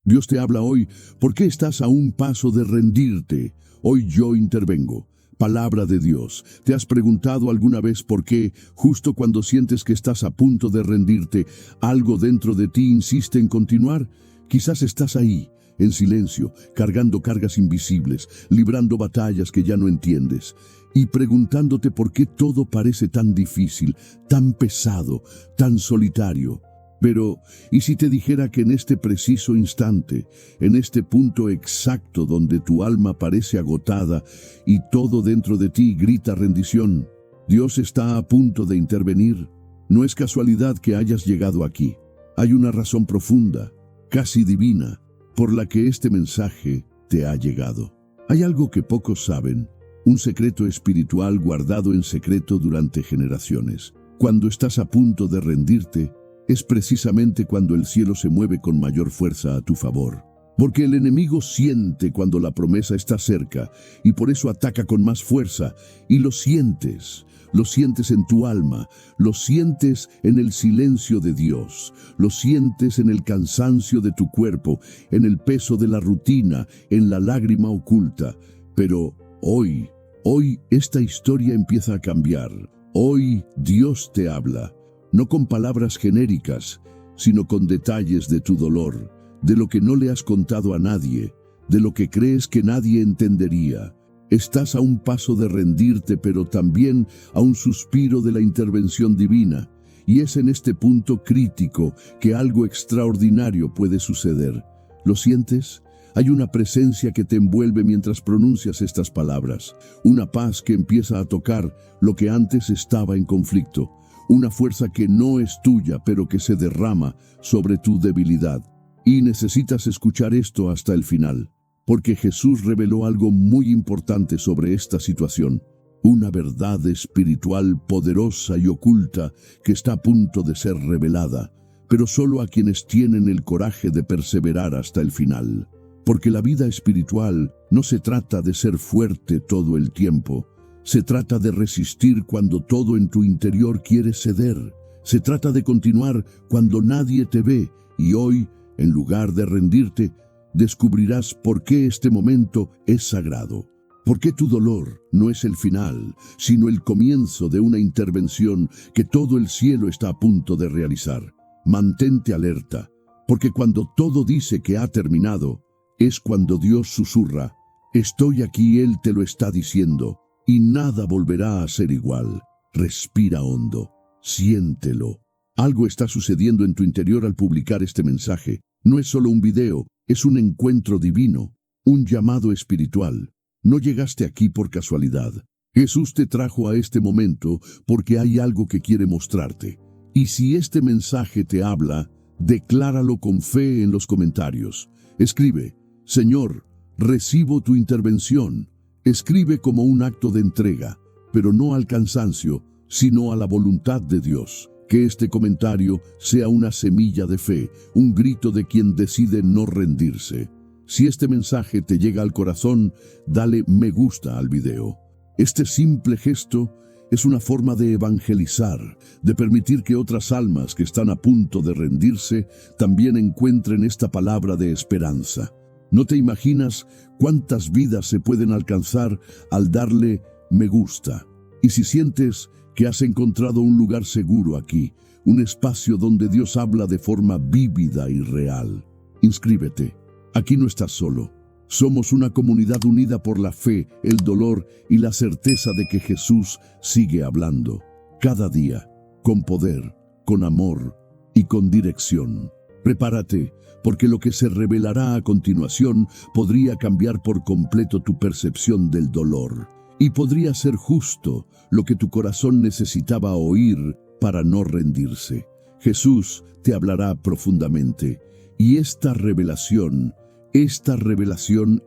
Dios te habla hoy. ¿Por qué estás a un paso de rendirte? Hoy yo intervengo. Palabra de Dios. ¿Te has preguntado alguna vez por qué, justo cuando sientes que estás a punto de rendirte, algo dentro de ti insiste en continuar? Quizás estás ahí, en silencio, cargando cargas invisibles, librando batallas que ya no entiendes, y preguntándote por qué todo parece tan difícil, tan pesado, tan solitario. Pero, ¿y si te dijera que en este preciso instante, en este punto exacto donde tu alma parece agotada y todo dentro de ti grita rendición, Dios está a punto de intervenir? No es casualidad que hayas llegado aquí. Hay una razón profunda, casi divina, por la que este mensaje te ha llegado. Hay algo que pocos saben, un secreto espiritual guardado en secreto durante generaciones. Cuando estás a punto de rendirte, es precisamente cuando el cielo se mueve con mayor fuerza a tu favor. Porque el enemigo siente cuando la promesa está cerca y por eso ataca con más fuerza. Y lo sientes en tu alma, lo sientes en el silencio de Dios, lo sientes en el cansancio de tu cuerpo, en el peso de la rutina, en la lágrima oculta. Pero hoy esta historia empieza a cambiar. Hoy Dios te habla. No con palabras genéricas, sino con detalles de tu dolor, de lo que no le has contado a nadie, de lo que crees que nadie entendería. Estás a un paso de rendirte, pero también a un suspiro de la intervención divina. Y es en este punto crítico que algo extraordinario puede suceder. ¿Lo sientes? Hay una presencia que te envuelve mientras pronuncias estas palabras. Una paz que empieza a tocar lo que antes estaba en conflicto. Una fuerza que no es tuya, pero que se derrama sobre tu debilidad. Y necesitas escuchar esto hasta el final, porque Jesús reveló algo muy importante sobre esta situación. Una verdad espiritual poderosa y oculta que está a punto de ser revelada, pero solo a quienes tienen el coraje de perseverar hasta el final. Porque la vida espiritual no se trata de ser fuerte todo el tiempo. Se trata de resistir cuando todo en tu interior quiere ceder. Se trata de continuar cuando nadie te ve. Y hoy, en lugar de rendirte, descubrirás por qué este momento es sagrado. Por qué tu dolor no es el final, sino el comienzo de una intervención que todo el cielo está a punto de realizar. Mantente alerta, porque cuando todo dice que ha terminado, es cuando Dios susurra: estoy aquí, Él te lo está diciendo. Y nada volverá a ser igual. Respira hondo, siéntelo. Algo está sucediendo en tu interior al publicar este mensaje. No es solo un video, es un encuentro divino, un llamado espiritual. No llegaste aquí por casualidad. Jesús te trajo a este momento porque hay algo que quiere mostrarte. Y si este mensaje te habla, decláralo con fe en los comentarios. Escribe: Señor, recibo tu intervención. Escribe como un acto de entrega, pero no al cansancio, sino a la voluntad de Dios. Que este comentario sea una semilla de fe, un grito de quien decide no rendirse. Si este mensaje te llega al corazón, dale me gusta al video. Este simple gesto es una forma de evangelizar, de permitir que otras almas que están a punto de rendirse también encuentren esta palabra de esperanza. No te imaginas cuántas vidas se pueden alcanzar al darle me gusta. Y si sientes que has encontrado un lugar seguro aquí, un espacio donde Dios habla de forma vívida y real, inscríbete. Aquí no estás solo. Somos una comunidad unida por la fe, el dolor y la certeza de que Jesús sigue hablando. Cada día, con poder, con amor y con dirección. Prepárate, porque lo que se revelará a continuación podría cambiar por completo tu percepción del dolor. Y podría ser justo lo que tu corazón necesitaba oír para no rendirse. Jesús te hablará profundamente. Y esta revelación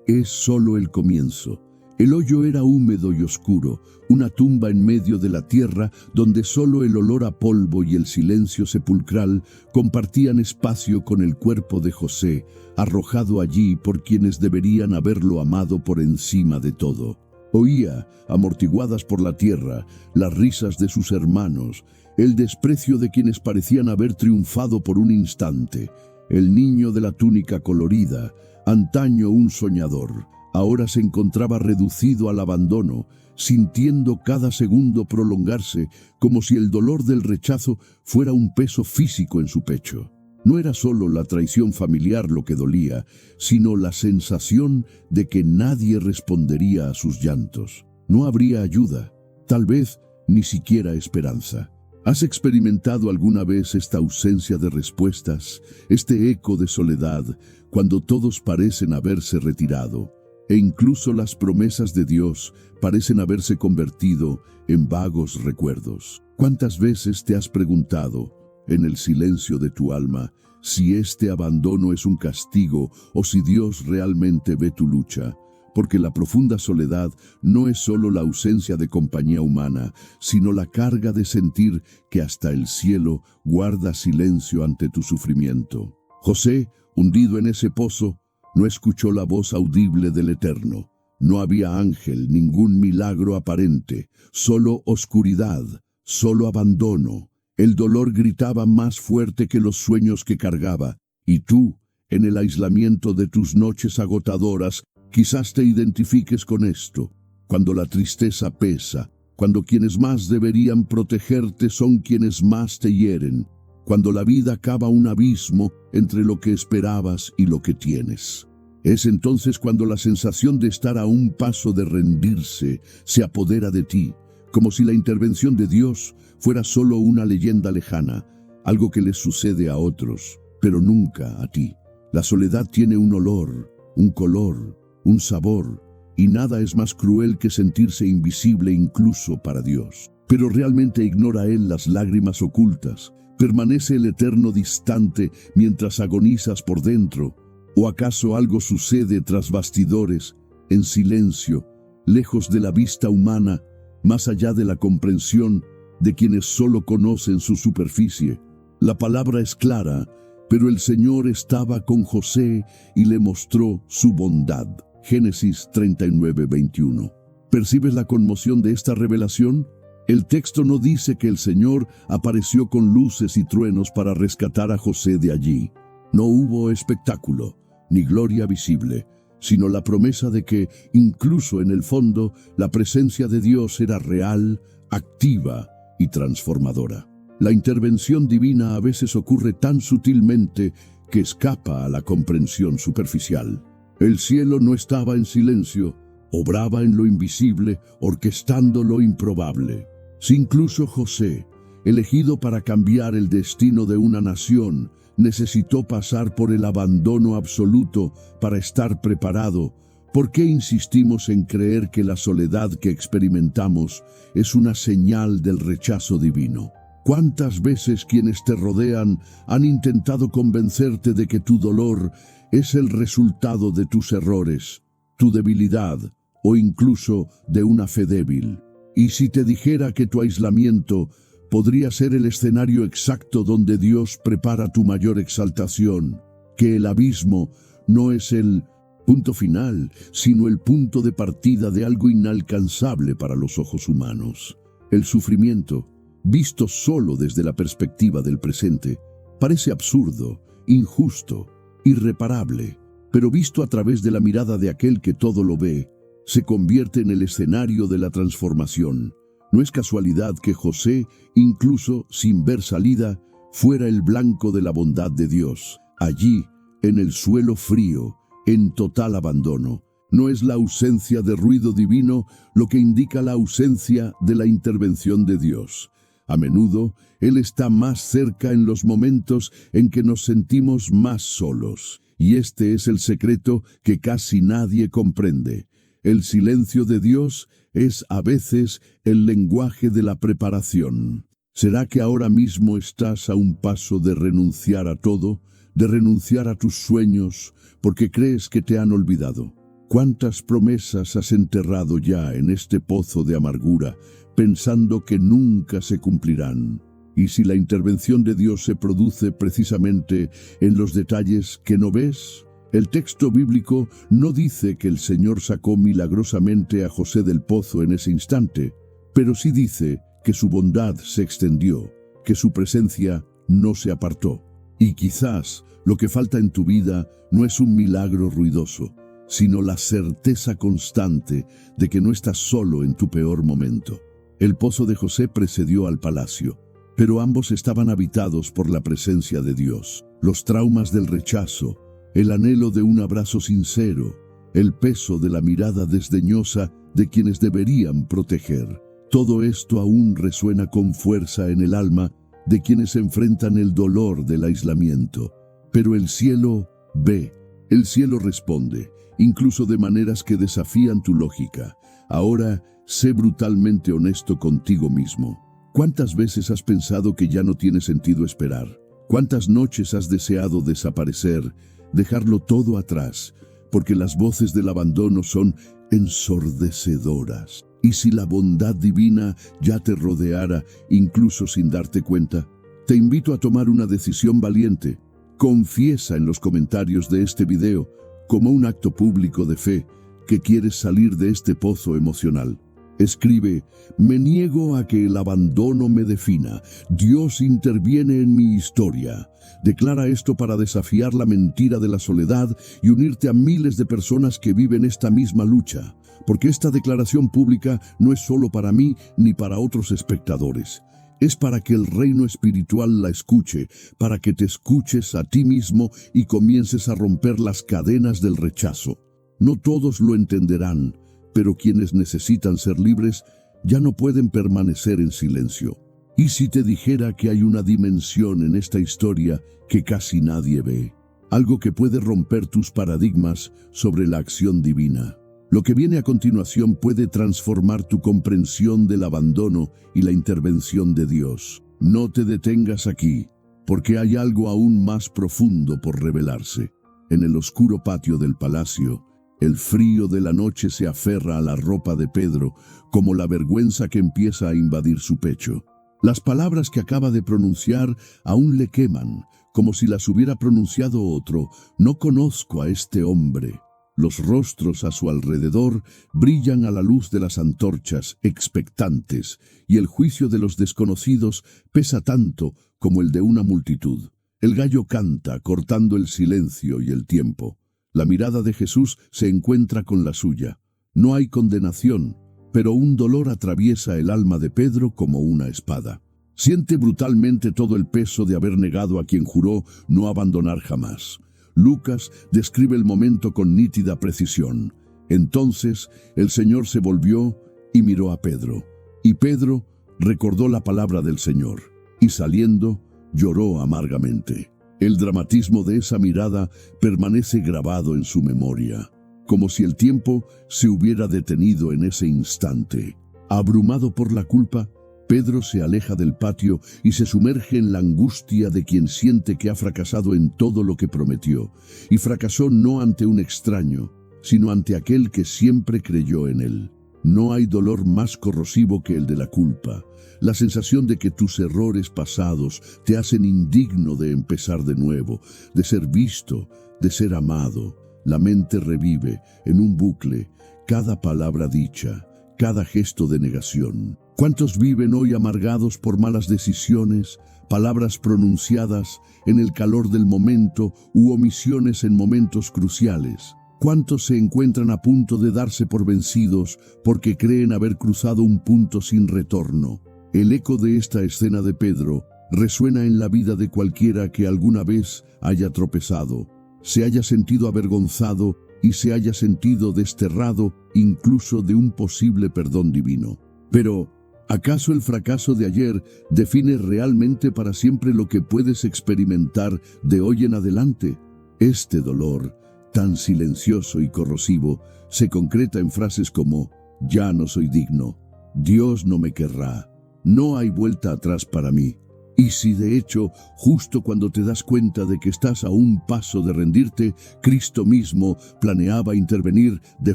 es solo el comienzo. El hoyo era húmedo y oscuro, una tumba en medio de la tierra donde solo el olor a polvo y el silencio sepulcral compartían espacio con el cuerpo de José, arrojado allí por quienes deberían haberlo amado por encima de todo. Oía, amortiguadas por la tierra, las risas de sus hermanos, el desprecio de quienes parecían haber triunfado por un instante. El niño de la túnica colorida, antaño un soñador, ahora se encontraba reducido al abandono, sintiendo cada segundo prolongarse como si el dolor del rechazo fuera un peso físico en su pecho. No era solo la traición familiar lo que dolía, sino la sensación de que nadie respondería a sus llantos. No habría ayuda, tal vez ni siquiera esperanza. ¿Has experimentado alguna vez esta ausencia de respuestas, este eco de soledad, cuando todos parecen haberse retirado, e incluso las promesas de Dios parecen haberse convertido en vagos recuerdos? ¿Cuántas veces te has preguntado, en el silencio de tu alma, si este abandono es un castigo o si Dios realmente ve tu lucha? Porque la profunda soledad no es solo la ausencia de compañía humana, sino la carga de sentir que hasta el cielo guarda silencio ante tu sufrimiento. José, hundido en ese pozo, no escuchó la voz audible del Eterno. No había ángel, ningún milagro aparente, solo oscuridad, solo abandono. El dolor gritaba más fuerte que los sueños que cargaba, y tú, en el aislamiento de tus noches agotadoras, quizás te identifiques con esto. Cuando la tristeza pesa, cuando quienes más deberían protegerte son quienes más te hieren, cuando la vida cava un abismo entre lo que esperabas y lo que tienes. Es entonces cuando la sensación de estar a un paso de rendirse se apodera de ti, como si la intervención de Dios fuera solo una leyenda lejana, algo que les sucede a otros, pero nunca a ti. La soledad tiene un olor, un color, un sabor, y nada es más cruel que sentirse invisible incluso para Dios. Pero realmente ignora Él las lágrimas ocultas. ¿Permanece el Eterno distante mientras agonizas por dentro? ¿O acaso algo sucede tras bastidores, en silencio, lejos de la vista humana, más allá de la comprensión de quienes solo conocen su superficie? La palabra es clara, pero el Señor estaba con José y le mostró su bondad. Génesis 39:21. ¿Percibes la conmoción de esta revelación? El texto no dice que el Señor apareció con luces y truenos para rescatar a José de allí. No hubo espectáculo, ni gloria visible, sino la promesa de que, incluso en el fondo, la presencia de Dios era real, activa y transformadora. La intervención divina a veces ocurre tan sutilmente que escapa a la comprensión superficial. El cielo no estaba en silencio, obraba en lo invisible, orquestando lo improbable. Si incluso José, elegido para cambiar el destino de una nación, necesitó pasar por el abandono absoluto para estar preparado, ¿por qué insistimos en creer que la soledad que experimentamos es una señal del rechazo divino? ¿Cuántas veces quienes te rodean han intentado convencerte de que tu dolor es el resultado de tus errores, tu debilidad o incluso de una fe débil? Y si te dijera que tu aislamiento podría ser el escenario exacto donde Dios prepara tu mayor exaltación, que el abismo no es el punto final, sino el punto de partida de algo inalcanzable para los ojos humanos. El sufrimiento, visto solo desde la perspectiva del presente, parece absurdo, injusto, irreparable, pero visto a través de la mirada de aquel que todo lo ve, se convierte en el escenario de la transformación. No es casualidad que José, incluso sin ver salida, fuera el blanco de la bondad de Dios. Allí, en el suelo frío, en total abandono, no es la ausencia de ruido divino lo que indica la ausencia de la intervención de Dios. A menudo, Él está más cerca en los momentos en que nos sentimos más solos. Y este es el secreto que casi nadie comprende. El silencio de Dios es a veces el lenguaje de la preparación. ¿Será que ahora mismo estás a un paso de renunciar a todo, de renunciar a tus sueños, porque crees que te han olvidado? ¿Cuántas promesas has enterrado ya en este pozo de amargura, pensando que nunca se cumplirán? Y si la intervención de Dios se produce precisamente en los detalles que no ves, el texto bíblico no dice que el Señor sacó milagrosamente a José del pozo en ese instante, pero sí dice que su bondad se extendió, que su presencia no se apartó. Y quizás Lo que falta en tu vida no es un milagro ruidoso, sino la certeza constante de que no estás solo en tu peor momento. El pozo de José precedió al palacio, pero ambos estaban habitados por la presencia de Dios. Los traumas del rechazo, el anhelo de un abrazo sincero, el peso de la mirada desdeñosa de quienes deberían proteger. Todo esto aún resuena con fuerza en el alma de quienes enfrentan el dolor del aislamiento. Pero el cielo ve, el cielo responde, incluso de maneras que desafían tu lógica. Ahora, sé brutalmente honesto contigo mismo. ¿Cuántas veces has pensado que ya no tiene sentido esperar? ¿Cuántas noches has deseado desaparecer, dejarlo todo atrás, porque las voces del abandono son ensordecedoras? ¿Y si la bondad divina ya te rodeara, incluso sin darte cuenta? Te invito a tomar una decisión valiente. Confiesa en los comentarios de este video, como un acto público de fe, que quieres salir de este pozo emocional. Escribe: me niego a que el abandono me defina. Dios interviene en mi historia. Declara esto para desafiar la mentira de la soledad y unirte a miles de personas que viven esta misma lucha. Porque esta declaración pública no es solo para mí ni para otros espectadores. Es para que el reino espiritual la escuche, para que te escuches a ti mismo y comiences a romper las cadenas del rechazo. No todos lo entenderán, pero quienes necesitan ser libres ya no pueden permanecer en silencio. ¿Y si te dijera que hay una dimensión en esta historia que casi nadie ve? Algo que puede romper tus paradigmas sobre la acción divina. Lo que viene a continuación puede transformar tu comprensión del abandono y la intervención de Dios. No te detengas aquí, porque hay algo aún más profundo por revelarse. En el oscuro patio del palacio, el frío de la noche se aferra a la ropa de Pedro, como la vergüenza que empieza a invadir su pecho. Las palabras que acaba de pronunciar aún le queman, como si las hubiera pronunciado otro. No conozco a este hombre. Los rostros a su alrededor brillan a la luz de las antorchas, expectantes, y el juicio de los desconocidos pesa tanto como el de una multitud. El gallo canta, cortando el silencio y el tiempo. La mirada de Jesús se encuentra con la suya. No hay condenación, pero un dolor atraviesa el alma de Pedro como una espada. Siente brutalmente todo el peso de haber negado a quien juró no abandonar jamás. Lucas describe el momento con nítida precisión. Entonces el Señor se volvió y miró a Pedro. Y Pedro recordó la palabra del Señor, y saliendo, lloró amargamente. El dramatismo de esa mirada permanece grabado en su memoria, como si el tiempo se hubiera detenido en ese instante. Abrumado por la culpa, Pedro se aleja del patio y se sumerge en la angustia de quien siente que ha fracasado en todo lo que prometió, y fracasó no ante un extraño, sino ante aquel que siempre creyó en él. No hay dolor más corrosivo que el de la culpa, la sensación de que tus errores pasados te hacen indigno de empezar de nuevo, de ser visto, de ser amado. La mente revive en un bucle cada palabra dicha, cada gesto de negación. ¿Cuántos viven hoy amargados por malas decisiones, palabras pronunciadas en el calor del momento u omisiones en momentos cruciales? ¿Cuántos se encuentran a punto de darse por vencidos porque creen haber cruzado un punto sin retorno? El eco de esta escena de Pedro resuena en la vida de cualquiera que alguna vez haya tropezado, se haya sentido avergonzado y se haya sentido desterrado incluso de un posible perdón divino. Pero, ¿acaso el fracaso de ayer define realmente para siempre lo que puedes experimentar de hoy en adelante? Este dolor, tan silencioso y corrosivo, se concreta en frases como: ya no soy digno, Dios no me querrá, no hay vuelta atrás para mí. Y si de hecho, justo cuando te das cuenta de que estás a un paso de rendirte, Cristo mismo planeaba intervenir de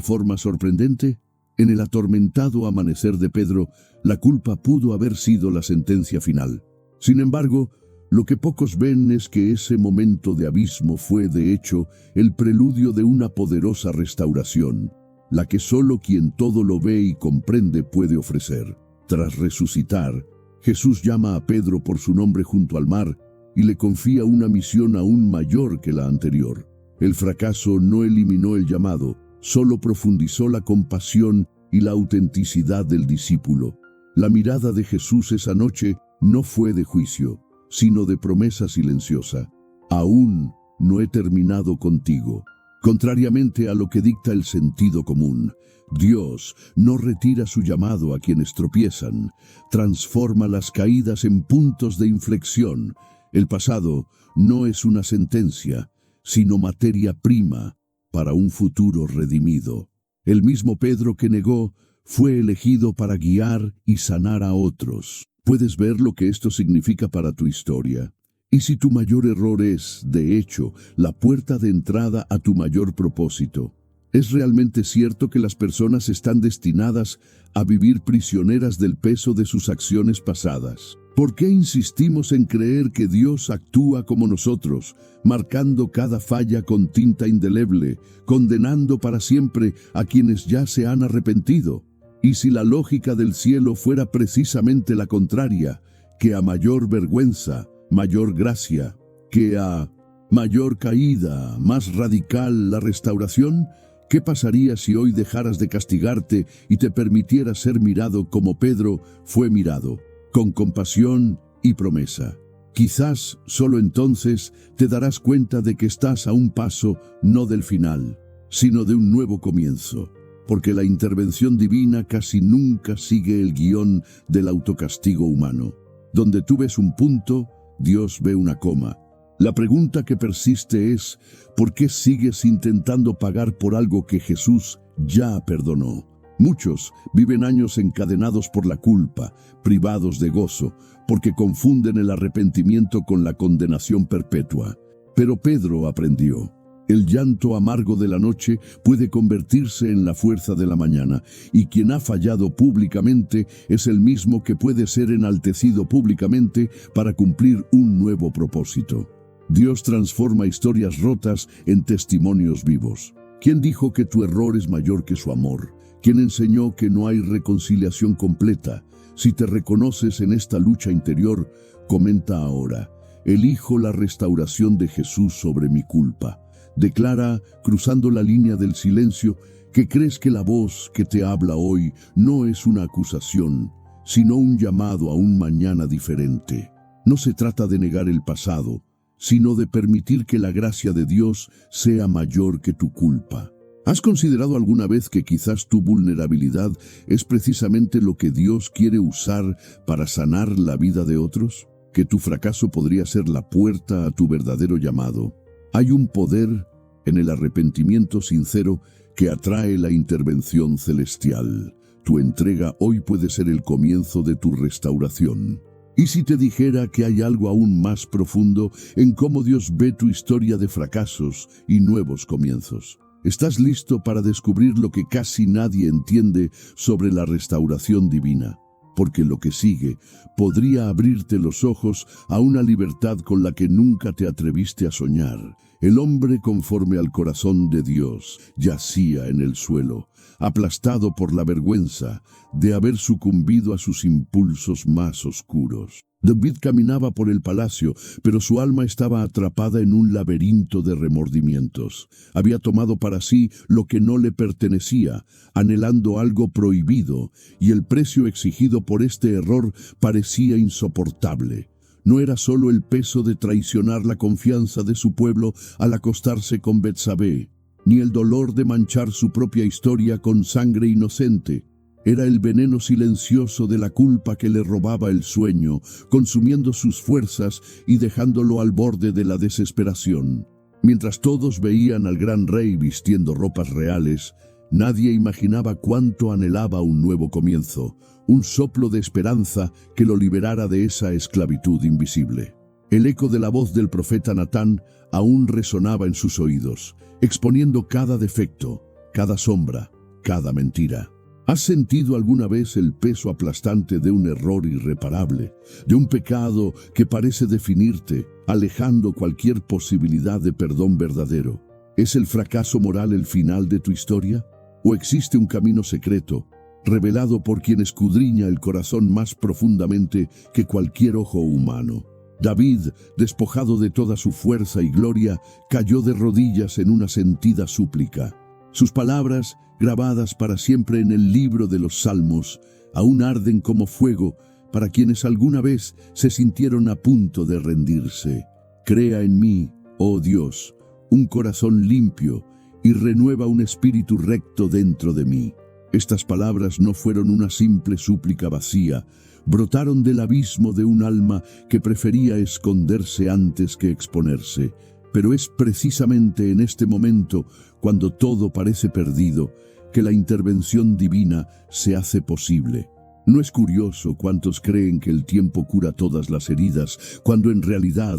forma sorprendente. En el atormentado amanecer de Pedro, la culpa pudo haber sido la sentencia final. Sin embargo, lo que pocos ven es que ese momento de abismo fue, de hecho, el preludio de una poderosa restauración, la que solo quien todo lo ve y comprende puede ofrecer. Tras resucitar, Jesús llama a Pedro por su nombre junto al mar y le confía una misión aún mayor que la anterior. El fracaso no eliminó el llamado, solo profundizó la compasión y la autenticidad del discípulo. La mirada de Jesús esa noche no fue de juicio, sino de promesa silenciosa. Aún no he terminado contigo. Contrariamente a lo que dicta el sentido común, Dios no retira su llamado a quienes tropiezan, transforma las caídas en puntos de inflexión. El pasado no es una sentencia, sino materia prima para un futuro redimido. El mismo Pedro que negó fue elegido para guiar y sanar a otros. ¿Puedes ver lo que esto significa para tu historia? Y si tu mayor error es, de hecho, la puerta de entrada a tu mayor propósito, ¿es realmente cierto que las personas están destinadas a vivir prisioneras del peso de sus acciones pasadas? ¿Por qué insistimos en creer que Dios actúa como nosotros, marcando cada falla con tinta indeleble, condenando para siempre a quienes ya se han arrepentido? Y si la lógica del cielo fuera precisamente la contraria, que a mayor vergüenza, mayor gracia, que a mayor caída, más radical la restauración, ¿qué pasaría si hoy dejaras de castigarte y te permitieras ser mirado como Pedro fue mirado, con compasión y promesa? Quizás solo entonces te darás cuenta de que estás a un paso no del final, sino de un nuevo comienzo, porque la intervención divina casi nunca sigue el guión del autocastigo humano. Donde tú ves un punto, Dios ve una coma. La pregunta que persiste es, ¿por qué sigues intentando pagar por algo que Jesús ya perdonó? Muchos viven años encadenados por la culpa, privados de gozo, porque confunden el arrepentimiento con la condenación perpetua. Pero Pedro aprendió. El llanto amargo de la noche puede convertirse en la fuerza de la mañana, y quien ha fallado públicamente es el mismo que puede ser enaltecido públicamente para cumplir un nuevo propósito. Dios transforma historias rotas en testimonios vivos. ¿Quién dijo que tu error es mayor que su amor? ¿Quién enseñó que no hay reconciliación completa? Si te reconoces en esta lucha interior, comenta ahora: elijo la restauración de Jesús sobre mi culpa. Declara, cruzando la línea del silencio, que crees que la voz que te habla hoy no es una acusación, sino un llamado a un mañana diferente. No se trata de negar el pasado, sino de permitir que la gracia de Dios sea mayor que tu culpa. ¿Has considerado alguna vez que quizás tu vulnerabilidad es precisamente lo que Dios quiere usar para sanar la vida de otros? ¿Que tu fracaso podría ser la puerta a tu verdadero llamado? Hay un poder en el arrepentimiento sincero que atrae la intervención celestial. Tu entrega hoy puede ser el comienzo de tu restauración. ¿Y si te dijera que hay algo aún más profundo en cómo Dios ve tu historia de fracasos y nuevos comienzos? ¿Estás listo para descubrir lo que casi nadie entiende sobre la restauración divina? Porque lo que sigue podría abrirte los ojos a una libertad con la que nunca te atreviste a soñar. El hombre conforme al corazón de Dios yacía en el suelo, aplastado por la vergüenza de haber sucumbido a sus impulsos más oscuros. David caminaba por el palacio, pero su alma estaba atrapada en un laberinto de remordimientos. Había tomado para sí lo que no le pertenecía, anhelando algo prohibido, y el precio exigido por este error parecía insoportable. No era solo el peso de traicionar la confianza de su pueblo al acostarse con Betsabé, ni el dolor de manchar su propia historia con sangre inocente. Era el veneno silencioso de la culpa que le robaba el sueño, consumiendo sus fuerzas y dejándolo al borde de la desesperación. Mientras todos veían al gran rey vistiendo ropas reales, nadie imaginaba cuánto anhelaba un nuevo comienzo, un soplo de esperanza que lo liberara de esa esclavitud invisible. El eco de la voz del profeta Natán aún resonaba en sus oídos, exponiendo cada defecto, cada sombra, cada mentira. ¿Has sentido alguna vez el peso aplastante de un error irreparable, de un pecado que parece definirte, alejando cualquier posibilidad de perdón verdadero? ¿Es el fracaso moral el final de tu historia? ¿O existe un camino secreto, revelado por quien escudriña el corazón más profundamente que cualquier ojo humano? David, despojado de toda su fuerza y gloria, cayó de rodillas en una sentida súplica. Sus palabras, grabadas para siempre en el libro de los Salmos, aún arden como fuego para quienes alguna vez se sintieron a punto de rendirse. Crea en mí, oh Dios, un corazón limpio y renueva un espíritu recto dentro de mí. Estas palabras no fueron una simple súplica vacía, brotaron del abismo de un alma que prefería esconderse antes que exponerse. Pero es precisamente en este momento, cuando todo parece perdido, que la intervención divina se hace posible. ¿No es curioso cuántos creen que el tiempo cura todas las heridas, cuando en realidad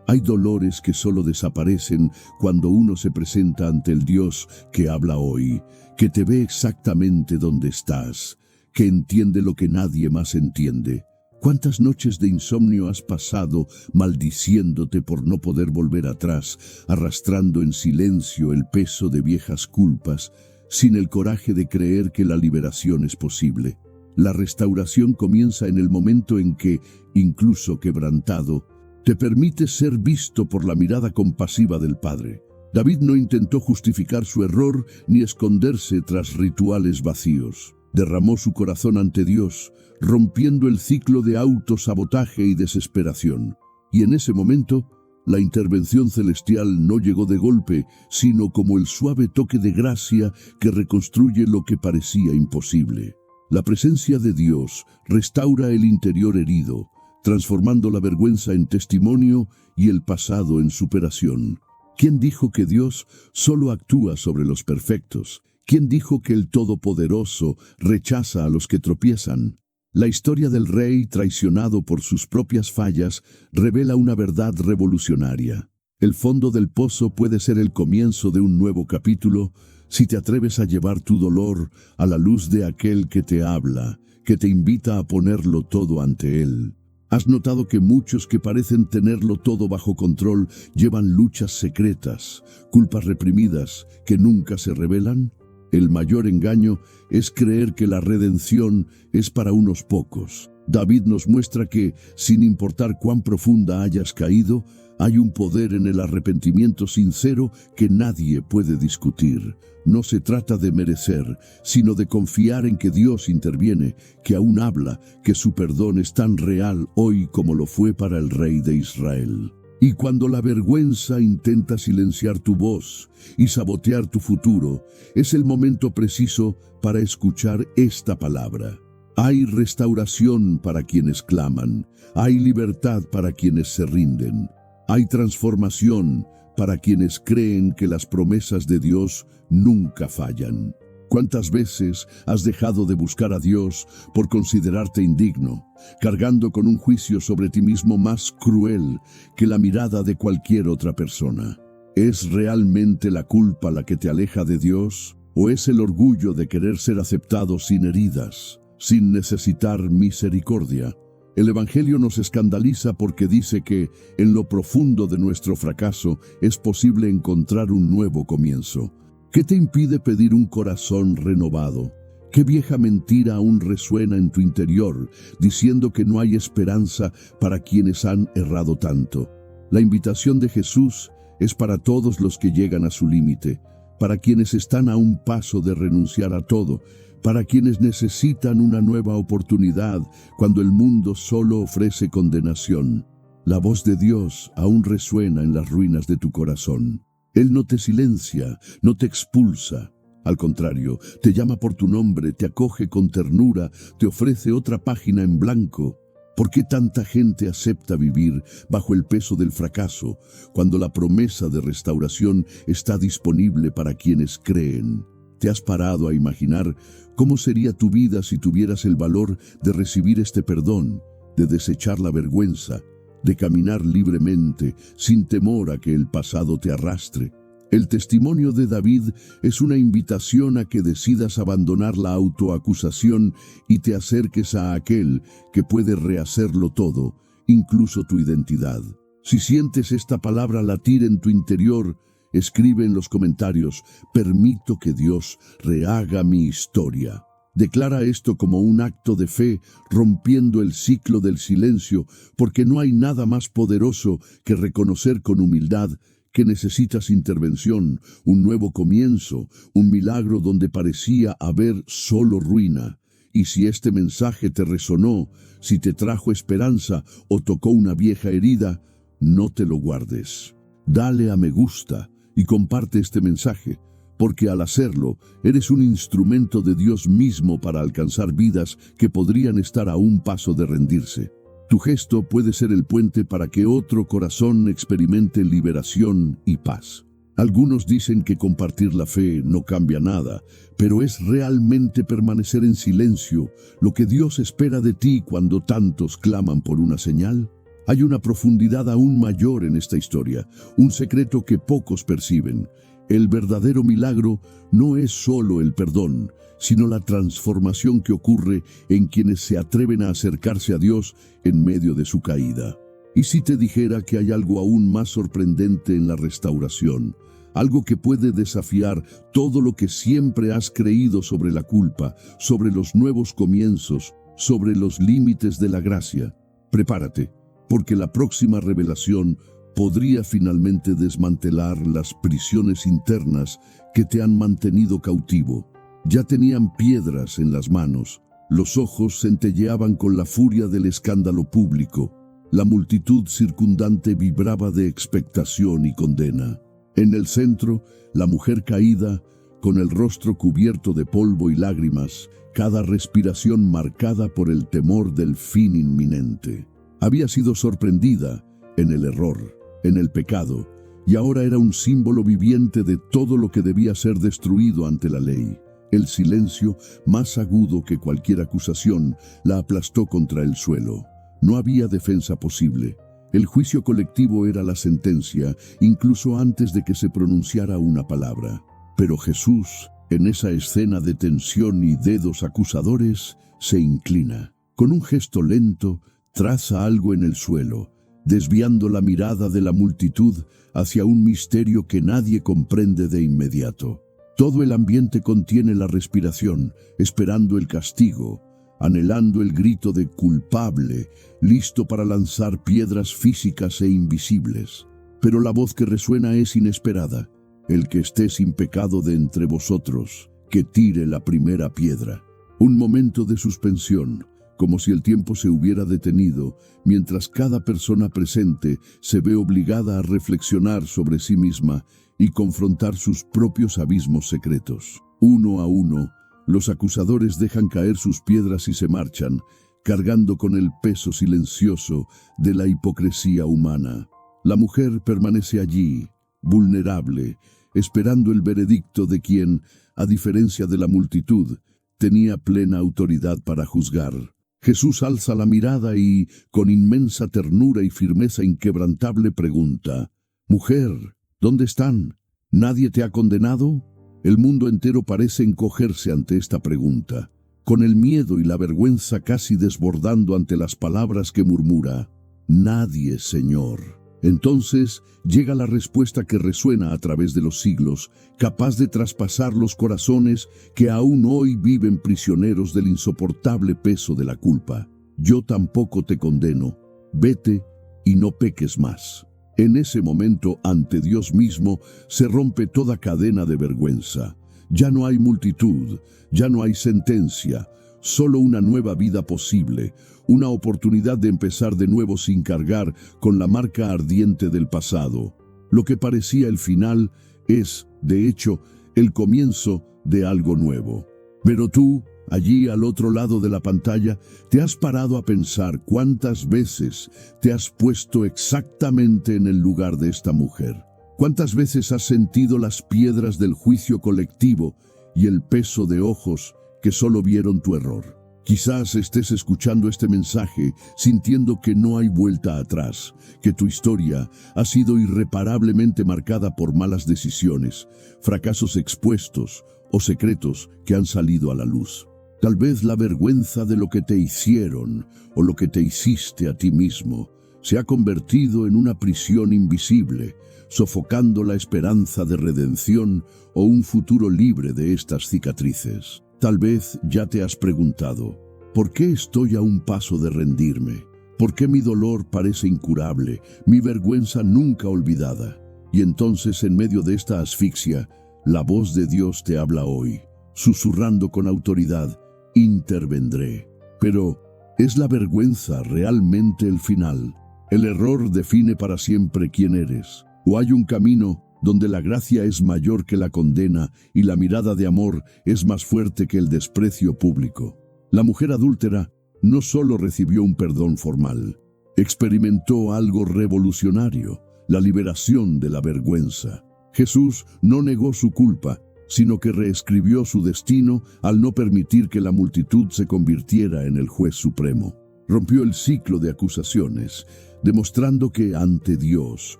hay dolores que solo desaparecen cuando uno se presenta ante el Dios que habla hoy, que te ve exactamente donde estás, que entiende lo que nadie más entiende? ¿Cuántas noches de insomnio has pasado maldiciéndote por no poder volver atrás, arrastrando en silencio el peso de viejas culpas, sin el coraje de creer que la liberación es posible? La restauración comienza en el momento en que, incluso quebrantado, te permites ser visto por la mirada compasiva del Padre. David no intentó justificar su error ni esconderse tras rituales vacíos. Derramó su corazón ante Dios, rompiendo el ciclo de autosabotaje y desesperación. Y en ese momento, la intervención celestial no llegó de golpe, sino como el suave toque de gracia que reconstruye lo que parecía imposible. La presencia de Dios restaura el interior herido, transformando la vergüenza en testimonio y el pasado en superación. ¿Quién dijo que Dios solo actúa sobre los perfectos? ¿Quién dijo que el Todopoderoso rechaza a los que tropiezan? La historia del rey traicionado por sus propias fallas revela una verdad revolucionaria. El fondo del pozo puede ser el comienzo de un nuevo capítulo si te atreves a llevar tu dolor a la luz de aquel que te habla, que te invita a ponerlo todo ante él. ¿Has notado que muchos que parecen tenerlo todo bajo control llevan luchas secretas, culpas reprimidas que nunca se revelan? El mayor engaño es creer que la redención es para unos pocos. David nos muestra que, sin importar cuán profunda hayas caído, hay un poder en el arrepentimiento sincero que nadie puede discutir. No se trata de merecer, sino de confiar en que Dios interviene, que aún habla, que su perdón es tan real hoy como lo fue para el rey de Israel. Y cuando la vergüenza intenta silenciar tu voz y sabotear tu futuro, es el momento preciso para escuchar esta palabra. Hay restauración para quienes claman, hay libertad para quienes se rinden, hay transformación para quienes creen que las promesas de Dios nunca fallan. ¿Cuántas veces has dejado de buscar a Dios por considerarte indigno, cargando con un juicio sobre ti mismo más cruel que la mirada de cualquier otra persona? ¿Es realmente la culpa la que te aleja de Dios? ¿O es el orgullo de querer ser aceptado sin heridas, sin necesitar misericordia? El Evangelio nos escandaliza porque dice que en lo profundo de nuestro fracaso es posible encontrar un nuevo comienzo. ¿Qué te impide pedir un corazón renovado? ¿Qué vieja mentira aún resuena en tu interior, diciendo que no hay esperanza para quienes han errado tanto? La invitación de Jesús es para todos los que llegan a su límite, para quienes están a un paso de renunciar a todo, para quienes necesitan una nueva oportunidad cuando el mundo solo ofrece condenación. La voz de Dios aún resuena en las ruinas de tu corazón. Él no te silencia, no te expulsa. Al contrario, te llama por tu nombre, te acoge con ternura, te ofrece otra página en blanco. ¿Por qué tanta gente acepta vivir bajo el peso del fracaso cuando la promesa de restauración está disponible para quienes creen? ¿Te has parado a imaginar cómo sería tu vida si tuvieras el valor de recibir este perdón, de desechar la vergüenza, de caminar libremente, sin temor a que el pasado te arrastre? El testimonio de David es una invitación a que decidas abandonar la autoacusación y te acerques a aquel que puede rehacerlo todo, incluso tu identidad. Si sientes esta palabra latir en tu interior, escribe en los comentarios: permito que Dios rehaga mi historia. Declara esto como un acto de fe, rompiendo el ciclo del silencio, porque no hay nada más poderoso que reconocer con humildad que necesitas intervención, un nuevo comienzo, un milagro donde parecía haber solo ruina. Y si este mensaje te resonó, si te trajo esperanza o tocó una vieja herida, no te lo guardes. Dale a me gusta y comparte este mensaje, porque al hacerlo, eres un instrumento de Dios mismo para alcanzar vidas que podrían estar a un paso de rendirse. Tu gesto puede ser el puente para que otro corazón experimente liberación y paz. Algunos dicen que compartir la fe no cambia nada, pero es realmente permanecer en silencio lo que Dios espera de ti cuando tantos claman por una señal. Hay una profundidad aún mayor en esta historia, un secreto que pocos perciben. El verdadero milagro no es solo el perdón, sino la transformación que ocurre en quienes se atreven a acercarse a Dios en medio de su caída. ¿Y si te dijera que hay algo aún más sorprendente en la restauración? Algo que puede desafiar todo lo que siempre has creído sobre la culpa, sobre los nuevos comienzos, sobre los límites de la gracia. Prepárate, porque la próxima revelación podría finalmente desmantelar las prisiones internas que te han mantenido cautivo. Ya tenían piedras en las manos, los ojos centelleaban con la furia del escándalo público, la multitud circundante vibraba de expectación y condena. En el centro, la mujer caída, con el rostro cubierto de polvo y lágrimas, cada respiración marcada por el temor del fin inminente. Había sido sorprendida en el error, en el pecado, y ahora era un símbolo viviente de todo lo que debía ser destruido ante la ley. El silencio, más agudo que cualquier acusación, la aplastó contra el suelo. No había defensa posible. El juicio colectivo era la sentencia, incluso antes de que se pronunciara una palabra. Pero Jesús, en esa escena de tensión y dedos acusadores, se inclina. Con un gesto lento, traza algo en el suelo, desviando la mirada de la multitud hacia un misterio que nadie comprende de inmediato. Todo el ambiente contiene la respiración, esperando el castigo, anhelando el grito de culpable, listo para lanzar piedras físicas e invisibles. Pero la voz que resuena es inesperada. El que esté sin pecado de entre vosotros, que tire la primera piedra. Un momento de suspensión, como si el tiempo se hubiera detenido, mientras cada persona presente se ve obligada a reflexionar sobre sí misma y confrontar sus propios abismos secretos. Uno a uno, los acusadores dejan caer sus piedras y se marchan, cargando con el peso silencioso de la hipocresía humana. La mujer permanece allí, vulnerable, esperando el veredicto de quien, a diferencia de la multitud, tenía plena autoridad para juzgar. Jesús alza la mirada y, con inmensa ternura y firmeza inquebrantable, pregunta: «Mujer, ¿dónde están? ¿Nadie te ha condenado?». El mundo entero parece encogerse ante esta pregunta, con el miedo y la vergüenza casi desbordando ante las palabras que murmura: «Nadie, Señor». Entonces llega la respuesta que resuena a través de los siglos, capaz de traspasar los corazones que aún hoy viven prisioneros del insoportable peso de la culpa: «Yo tampoco te condeno, vete y no peques más». En ese momento, ante Dios mismo, se rompe toda cadena de vergüenza. Ya no hay multitud, ya no hay sentencia, solo una nueva vida posible, una oportunidad de empezar de nuevo sin cargar con la marca ardiente del pasado. Lo que parecía el final es, de hecho, el comienzo de algo nuevo. Pero tú, allí al otro lado de la pantalla, ¿te has parado a pensar cuántas veces te has puesto exactamente en el lugar de esta mujer? ¿Cuántas veces has sentido las piedras del juicio colectivo y el peso de ojos que solo vieron tu error? Quizás estés escuchando este mensaje sintiendo que no hay vuelta atrás, que tu historia ha sido irreparablemente marcada por malas decisiones, fracasos expuestos o secretos que han salido a la luz. Tal vez la vergüenza de lo que te hicieron o lo que te hiciste a ti mismo se ha convertido en una prisión invisible, sofocando la esperanza de redención o un futuro libre de estas cicatrices. Tal vez ya te has preguntado, ¿por qué estoy a un paso de rendirme? ¿Por qué mi dolor parece incurable, mi vergüenza nunca olvidada? Y entonces, en medio de esta asfixia, la voz de Dios te habla hoy, susurrando con autoridad: intervendré. Pero, ¿es la vergüenza realmente el final? ¿El error define para siempre quién eres? ¿O hay un camino donde la gracia es mayor que la condena y la mirada de amor es más fuerte que el desprecio público? La mujer adúltera no solo recibió un perdón formal, experimentó algo revolucionario: la liberación de la vergüenza. Jesús no negó su culpa, sino que reescribió su destino al no permitir que la multitud se convirtiera en el juez supremo. Rompió el ciclo de acusaciones, demostrando que ante Dios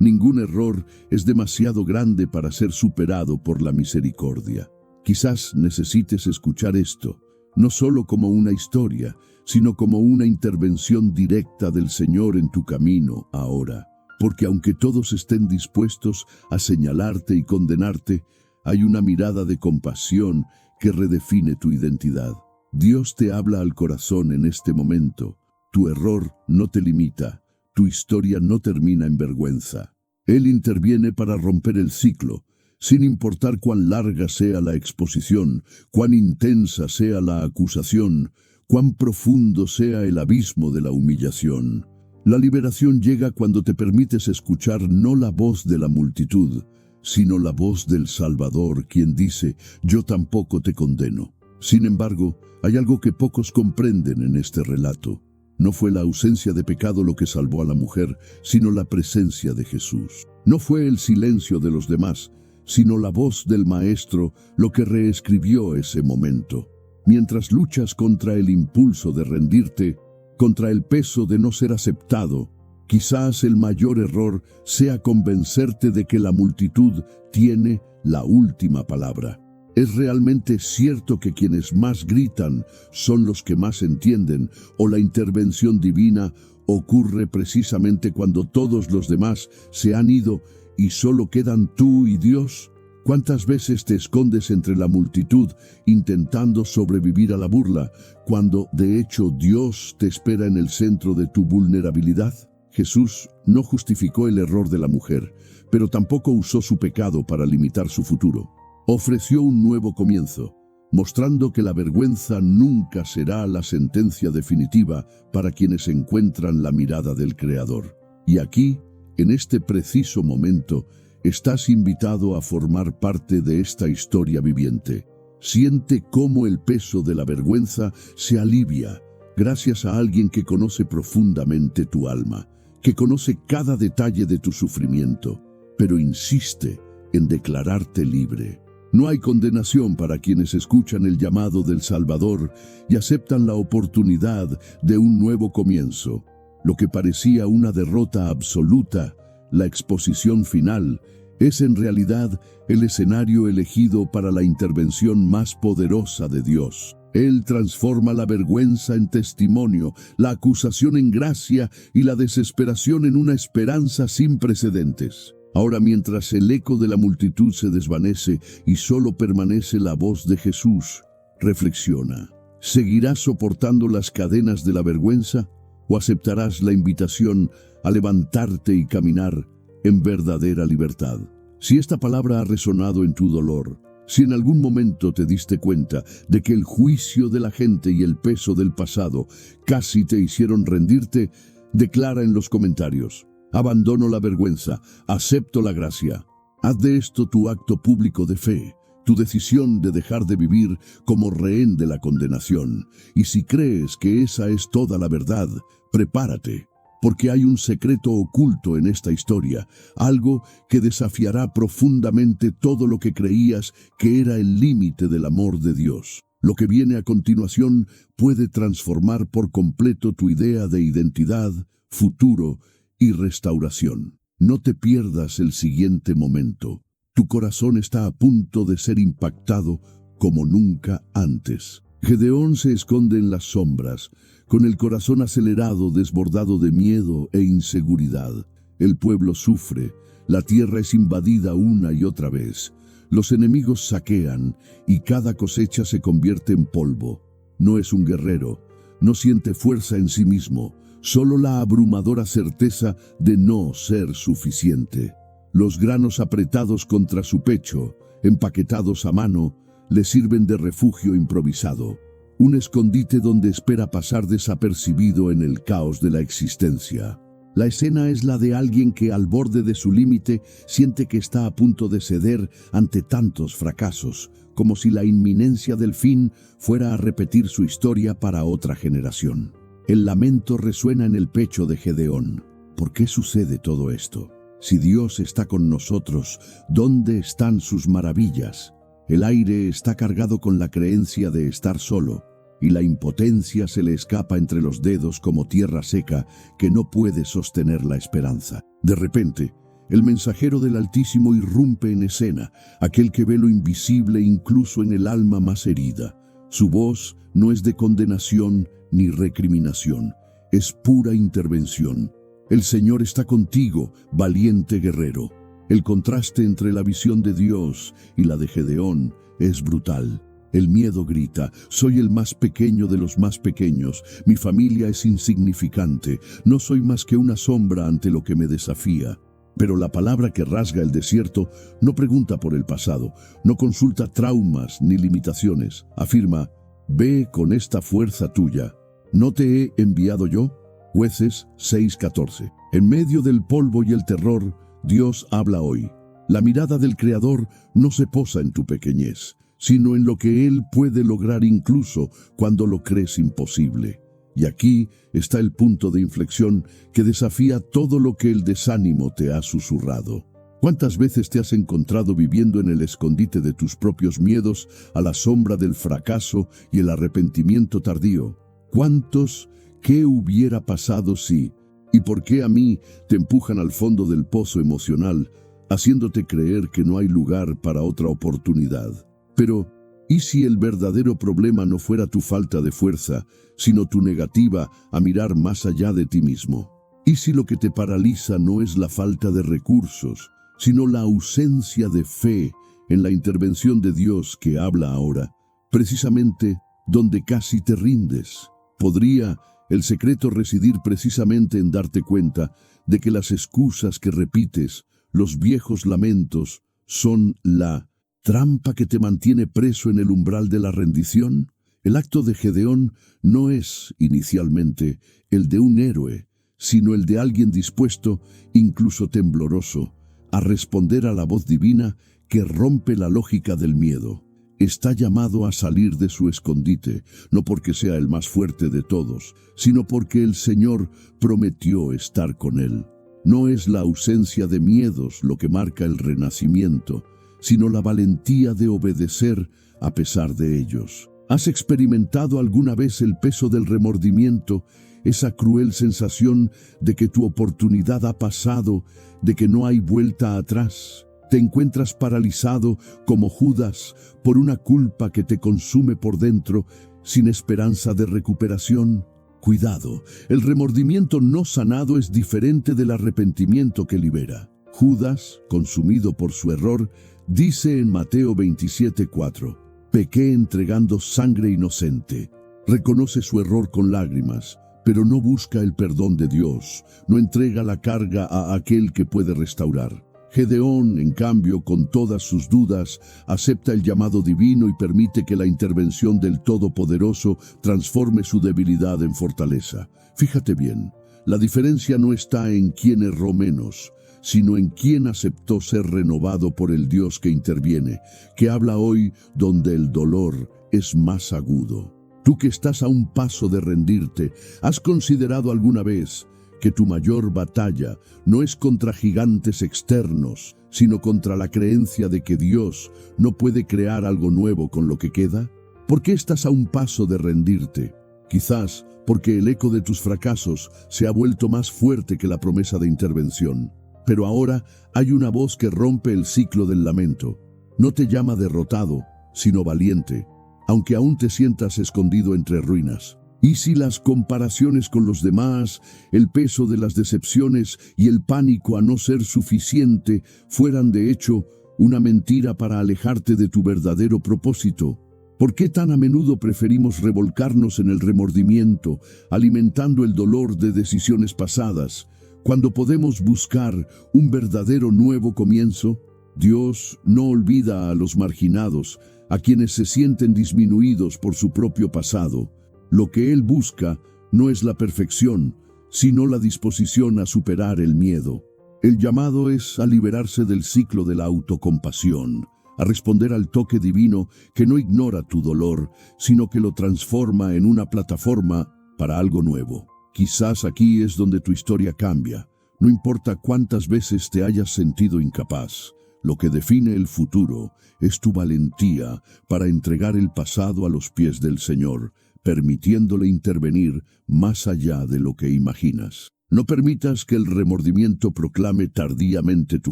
ningún error es demasiado grande para ser superado por la misericordia. Quizás necesites escuchar esto, no solo como una historia, sino como una intervención directa del Señor en tu camino ahora. Porque aunque todos estén dispuestos a señalarte y condenarte, hay una mirada de compasión que redefine tu identidad. Dios te habla al corazón en este momento. Tu error no te limita, tu historia no termina en vergüenza. Él interviene para romper el ciclo, sin importar cuán larga sea la exposición, cuán intensa sea la acusación, cuán profundo sea el abismo de la humillación. La liberación llega cuando te permites escuchar no la voz de la multitud, sino la voz del Salvador, quien dice: yo tampoco te condeno. Sin embargo, hay algo que pocos comprenden en este relato. No fue la ausencia de pecado lo que salvó a la mujer, sino la presencia de Jesús. No fue el silencio de los demás, sino la voz del Maestro lo que reescribió ese momento. Mientras luchas contra el impulso de rendirte, contra el peso de no ser aceptado, quizás el mayor error sea convencerte de que la multitud tiene la última palabra. ¿Es realmente cierto que quienes más gritan son los que más entienden, o la intervención divina ocurre precisamente cuando todos los demás se han ido y solo quedan tú y Dios? ¿Cuántas veces te escondes entre la multitud intentando sobrevivir a la burla, cuando de hecho Dios te espera en el centro de tu vulnerabilidad? Jesús no justificó el error de la mujer, pero tampoco usó su pecado para limitar su futuro. Ofreció un nuevo comienzo, mostrando que la vergüenza nunca será la sentencia definitiva para quienes encuentran la mirada del Creador. Y aquí, en este preciso momento, estás invitado a formar parte de esta historia viviente. Siente cómo el peso de la vergüenza se alivia gracias a alguien que conoce profundamente tu alma, que conoce cada detalle de tu sufrimiento, pero insiste en declararte libre. No hay condenación para quienes escuchan el llamado del Salvador y aceptan la oportunidad de un nuevo comienzo. Lo que parecía una derrota absoluta, la exposición final, es en realidad el escenario elegido para la intervención más poderosa de Dios. Él transforma la vergüenza en testimonio, la acusación en gracia y la desesperación en una esperanza sin precedentes. Ahora, mientras el eco de la multitud se desvanece y solo permanece la voz de Jesús, reflexiona. ¿Seguirás soportando las cadenas de la vergüenza o aceptarás la invitación a levantarte y caminar en verdadera libertad? Si esta palabra ha resonado en tu dolor, si en algún momento te diste cuenta de que el juicio de la gente y el peso del pasado casi te hicieron rendirte, declara en los comentarios: abandono la vergüenza, acepto la gracia. Haz de esto tu acto público de fe, tu decisión de dejar de vivir como rehén de la condenación. Y si crees que esa es toda la verdad, prepárate, porque hay un secreto oculto en esta historia, algo que desafiará profundamente todo lo que creías que era el límite del amor de Dios. Lo que viene a continuación puede transformar por completo tu idea de identidad, futuro y restauración. No te pierdas el siguiente momento. Tu corazón está a punto de ser impactado como nunca antes. Gedeón se esconde en las sombras, con el corazón acelerado, desbordado de miedo e inseguridad. El pueblo sufre, la tierra es invadida una y otra vez. Los enemigos saquean y cada cosecha se convierte en polvo. No es un guerrero, no siente fuerza en sí mismo, solo la abrumadora certeza de no ser suficiente. Los granos apretados contra su pecho, empaquetados a mano, le sirven de refugio improvisado, un escondite donde espera pasar desapercibido en el caos de la existencia. La escena es la de alguien que al borde de su límite siente que está a punto de ceder ante tantos fracasos, como si la inminencia del fin fuera a repetir su historia para otra generación. El lamento resuena en el pecho de Gedeón. ¿Por qué sucede todo esto? Si Dios está con nosotros, ¿dónde están sus maravillas? El aire está cargado con la creencia de estar solo, y la impotencia se le escapa entre los dedos como tierra seca que no puede sostener la esperanza. De repente, el mensajero del Altísimo irrumpe en escena, aquel que ve lo invisible incluso en el alma más herida. Su voz no es de condenación ni recriminación, es pura intervención. El Señor está contigo, valiente guerrero. El contraste entre la visión de Dios y la de Gedeón es brutal. El miedo grita: soy el más pequeño de los más pequeños, mi familia es insignificante, no soy más que una sombra ante lo que me desafía. Pero la palabra que rasga el desierto no pregunta por el pasado, no consulta traumas ni limitaciones. Afirma: ve con esta fuerza tuya. ¿No te he enviado yo? Jueces 6:14. En medio del polvo y el terror, Dios habla hoy. La mirada del Creador no se posa en tu pequeñez, sino en lo que Él puede lograr incluso cuando lo crees imposible. Y aquí está el punto de inflexión que desafía todo lo que el desánimo te ha susurrado. ¿Cuántas veces te has encontrado viviendo en el escondite de tus propios miedos, a la sombra del fracaso y el arrepentimiento tardío? ¿Cuántos qué hubiera pasado si, y por qué a mí, te empujan al fondo del pozo emocional, haciéndote creer que no hay lugar para otra oportunidad? Pero, ¿y si el verdadero problema no fuera tu falta de fuerza, sino tu negativa a mirar más allá de ti mismo? ¿Y si lo que te paraliza no es la falta de recursos, sino la ausencia de fe en la intervención de Dios que habla ahora, precisamente donde casi te rindes? ¿Podría el secreto residir precisamente en darte cuenta de que las excusas que repites, los viejos lamentos, son la trampa que te mantiene preso en el umbral de la rendición? El acto de Gedeón no es, inicialmente, el de un héroe, sino el de alguien dispuesto, incluso tembloroso, a responder a la voz divina que rompe la lógica del miedo. Está llamado a salir de su escondite, no porque sea el más fuerte de todos, sino porque el Señor prometió estar con él. No es la ausencia de miedos lo que marca el renacimiento, sino la valentía de obedecer a pesar de ellos. ¿Has experimentado alguna vez el peso del remordimiento, esa cruel sensación de que tu oportunidad ha pasado, de que no hay vuelta atrás? ¿Te encuentras paralizado como Judas por una culpa que te consume por dentro, sin esperanza de recuperación? Cuidado, el remordimiento no sanado es diferente del arrepentimiento que libera. Judas, consumido por su error, dice en Mateo 27:4, pequé entregando sangre inocente. Reconoce su error con lágrimas, pero no busca el perdón de Dios, no entrega la carga a aquel que puede restaurar. Gedeón, en cambio, con todas sus dudas, acepta el llamado divino y permite que la intervención del Todopoderoso transforme su debilidad en fortaleza. Fíjate bien, la diferencia no está en quién erró menos, sino en quién aceptó ser renovado por el Dios que interviene, que habla hoy donde el dolor es más agudo. Tú que estás a un paso de rendirte, ¿has considerado alguna vez que tu mayor batalla no es contra gigantes externos, sino contra la creencia de que Dios no puede crear algo nuevo con lo que queda? ¿Por qué estás a un paso de rendirte? Quizás porque el eco de tus fracasos se ha vuelto más fuerte que la promesa de intervención. Pero ahora hay una voz que rompe el ciclo del lamento. No te llama derrotado, sino valiente, aunque aún te sientas escondido entre ruinas. ¿Y si las comparaciones con los demás, el peso de las decepciones y el pánico a no ser suficiente fueran de hecho una mentira para alejarte de tu verdadero propósito. ¿Por qué tan a menudo preferimos revolcarnos en el remordimiento, alimentando el dolor de decisiones pasadas, cuando podemos buscar un verdadero nuevo comienzo? Dios no olvida a los marginados, a quienes se sienten disminuidos por su propio pasado. Lo que Él busca no es la perfección, sino la disposición a superar el miedo. El llamado es a liberarse del ciclo de la autocompasión, a responder al toque divino que no ignora tu dolor, sino que lo transforma en una plataforma para algo nuevo. Quizás aquí es donde tu historia cambia. No importa cuántas veces te hayas sentido incapaz, lo que define el futuro es tu valentía para entregar el pasado a los pies del Señor, permitiéndole intervenir más allá de lo que imaginas. No permitas que el remordimiento proclame tardíamente tu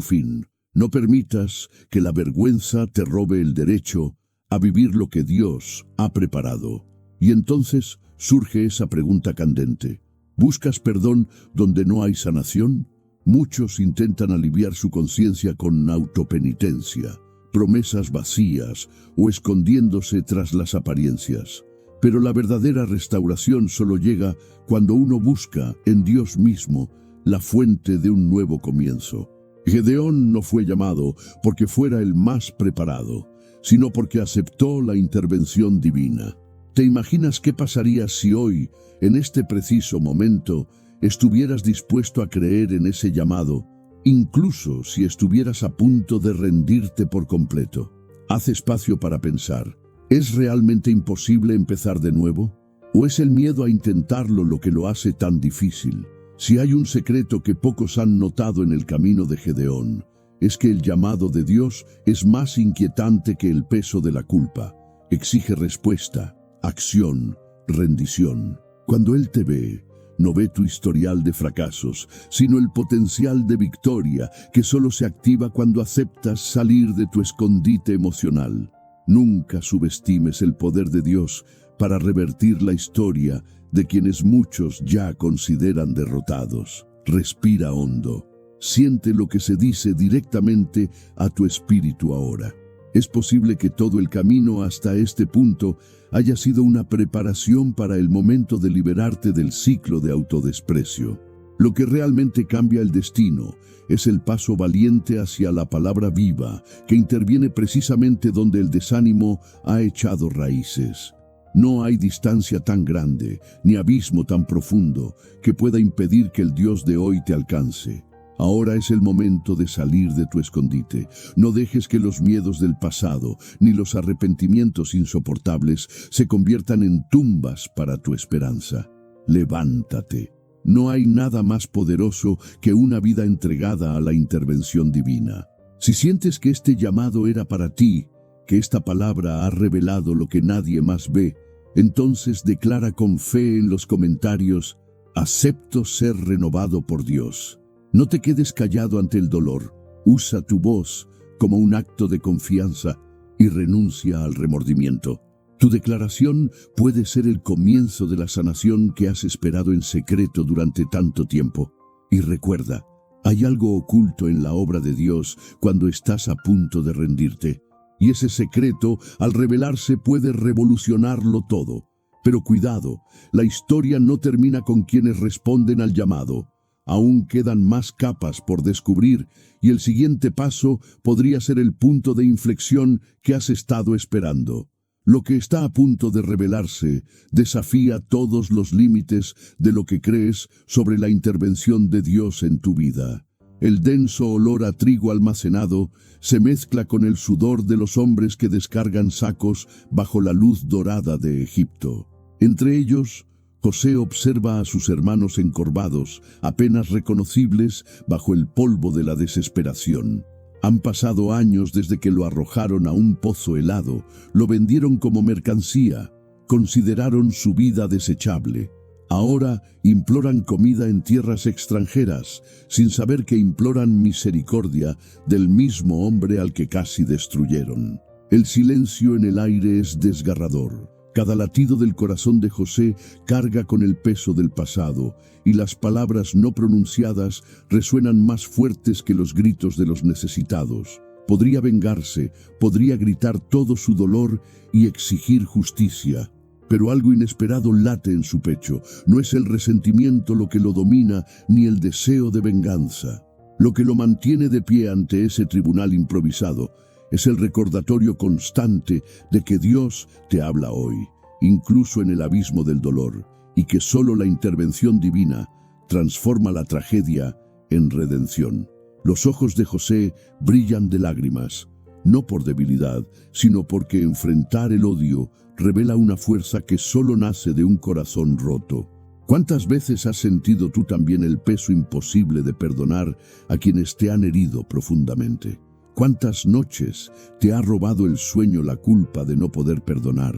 fin. No permitas que la vergüenza te robe el derecho a vivir lo que Dios ha preparado. Y entonces surge esa pregunta candente. ¿Buscas perdón donde no hay sanación? Muchos intentan aliviar su conciencia con autopenitencia, promesas vacías o escondiéndose tras las apariencias. Pero la verdadera restauración solo llega cuando uno busca en Dios mismo la fuente de un nuevo comienzo. Gedeón no fue llamado porque fuera el más preparado, sino porque aceptó la intervención divina. ¿Te imaginas qué pasaría si hoy, en este preciso momento, estuvieras dispuesto a creer en ese llamado, incluso si estuvieras a punto de rendirte por completo? Haz espacio para pensar. ¿Es realmente imposible empezar de nuevo? ¿O es el miedo a intentarlo lo que lo hace tan difícil? Si hay un secreto que pocos han notado en el camino de Gedeón, es que el llamado de Dios es más inquietante que el peso de la culpa. Exige respuesta, acción, rendición. Cuando Él te ve, no ve tu historial de fracasos, sino el potencial de victoria que solo se activa cuando aceptas salir de tu escondite emocional. Nunca subestimes el poder de Dios para revertir la historia de quienes muchos ya consideran derrotados. Respira hondo. Siente lo que se dice directamente a tu espíritu ahora. Es posible que todo el camino hasta este punto haya sido una preparación para el momento de liberarte del ciclo de autodesprecio. Lo que realmente cambia el destino es el paso valiente hacia la palabra viva, que interviene precisamente donde el desánimo ha echado raíces. No hay distancia tan grande, ni abismo tan profundo, que pueda impedir que el Dios de hoy te alcance. Ahora es el momento de salir de tu escondite. No dejes que los miedos del pasado, ni los arrepentimientos insoportables, se conviertan en tumbas para tu esperanza. Levántate. No hay nada más poderoso que una vida entregada a la intervención divina. Si sientes que este llamado era para ti, que esta palabra ha revelado lo que nadie más ve, entonces declara con fe en los comentarios: acepto ser renovado por Dios. No te quedes callado ante el dolor. Usa tu voz como un acto de confianza y renuncia al remordimiento. Tu declaración puede ser el comienzo de la sanación que has esperado en secreto durante tanto tiempo. Y recuerda, hay algo oculto en la obra de Dios cuando estás a punto de rendirte. Y ese secreto, al revelarse, puede revolucionarlo todo. Pero cuidado, la historia no termina con quienes responden al llamado. Aún quedan más capas por descubrir, y el siguiente paso podría ser el punto de inflexión que has estado esperando. Lo que está a punto de revelarse desafía todos los límites de lo que crees sobre la intervención de Dios en tu vida. El denso olor a trigo almacenado se mezcla con el sudor de los hombres que descargan sacos bajo la luz dorada de Egipto. Entre ellos, José observa a sus hermanos encorvados, apenas reconocibles bajo el polvo de la desesperación. Han pasado años desde que lo arrojaron a un pozo helado, lo vendieron como mercancía, consideraron su vida desechable. Ahora imploran comida en tierras extranjeras, sin saber que imploran misericordia del mismo hombre al que casi destruyeron. El silencio en el aire es desgarrador. Cada latido del corazón de José carga con el peso del pasado, y las palabras no pronunciadas resuenan más fuertes que los gritos de los necesitados. podría vengarse, podría gritar todo su dolor y exigir justicia. Pero algo inesperado late en su pecho. No es el resentimiento lo que lo domina, ni el deseo de venganza. Lo que lo mantiene de pie ante ese tribunal improvisado es el recordatorio constante de que Dios te habla hoy, incluso en el abismo del dolor, y que solo la intervención divina transforma la tragedia en redención. Los ojos de José brillan de lágrimas, no por debilidad, sino porque enfrentar el odio revela una fuerza que solo nace de un corazón roto. ¿Cuántas veces has sentido tú también el peso imposible de perdonar a quienes te han herido profundamente? ¿Cuántas noches te ha robado el sueño la culpa de no poder perdonar?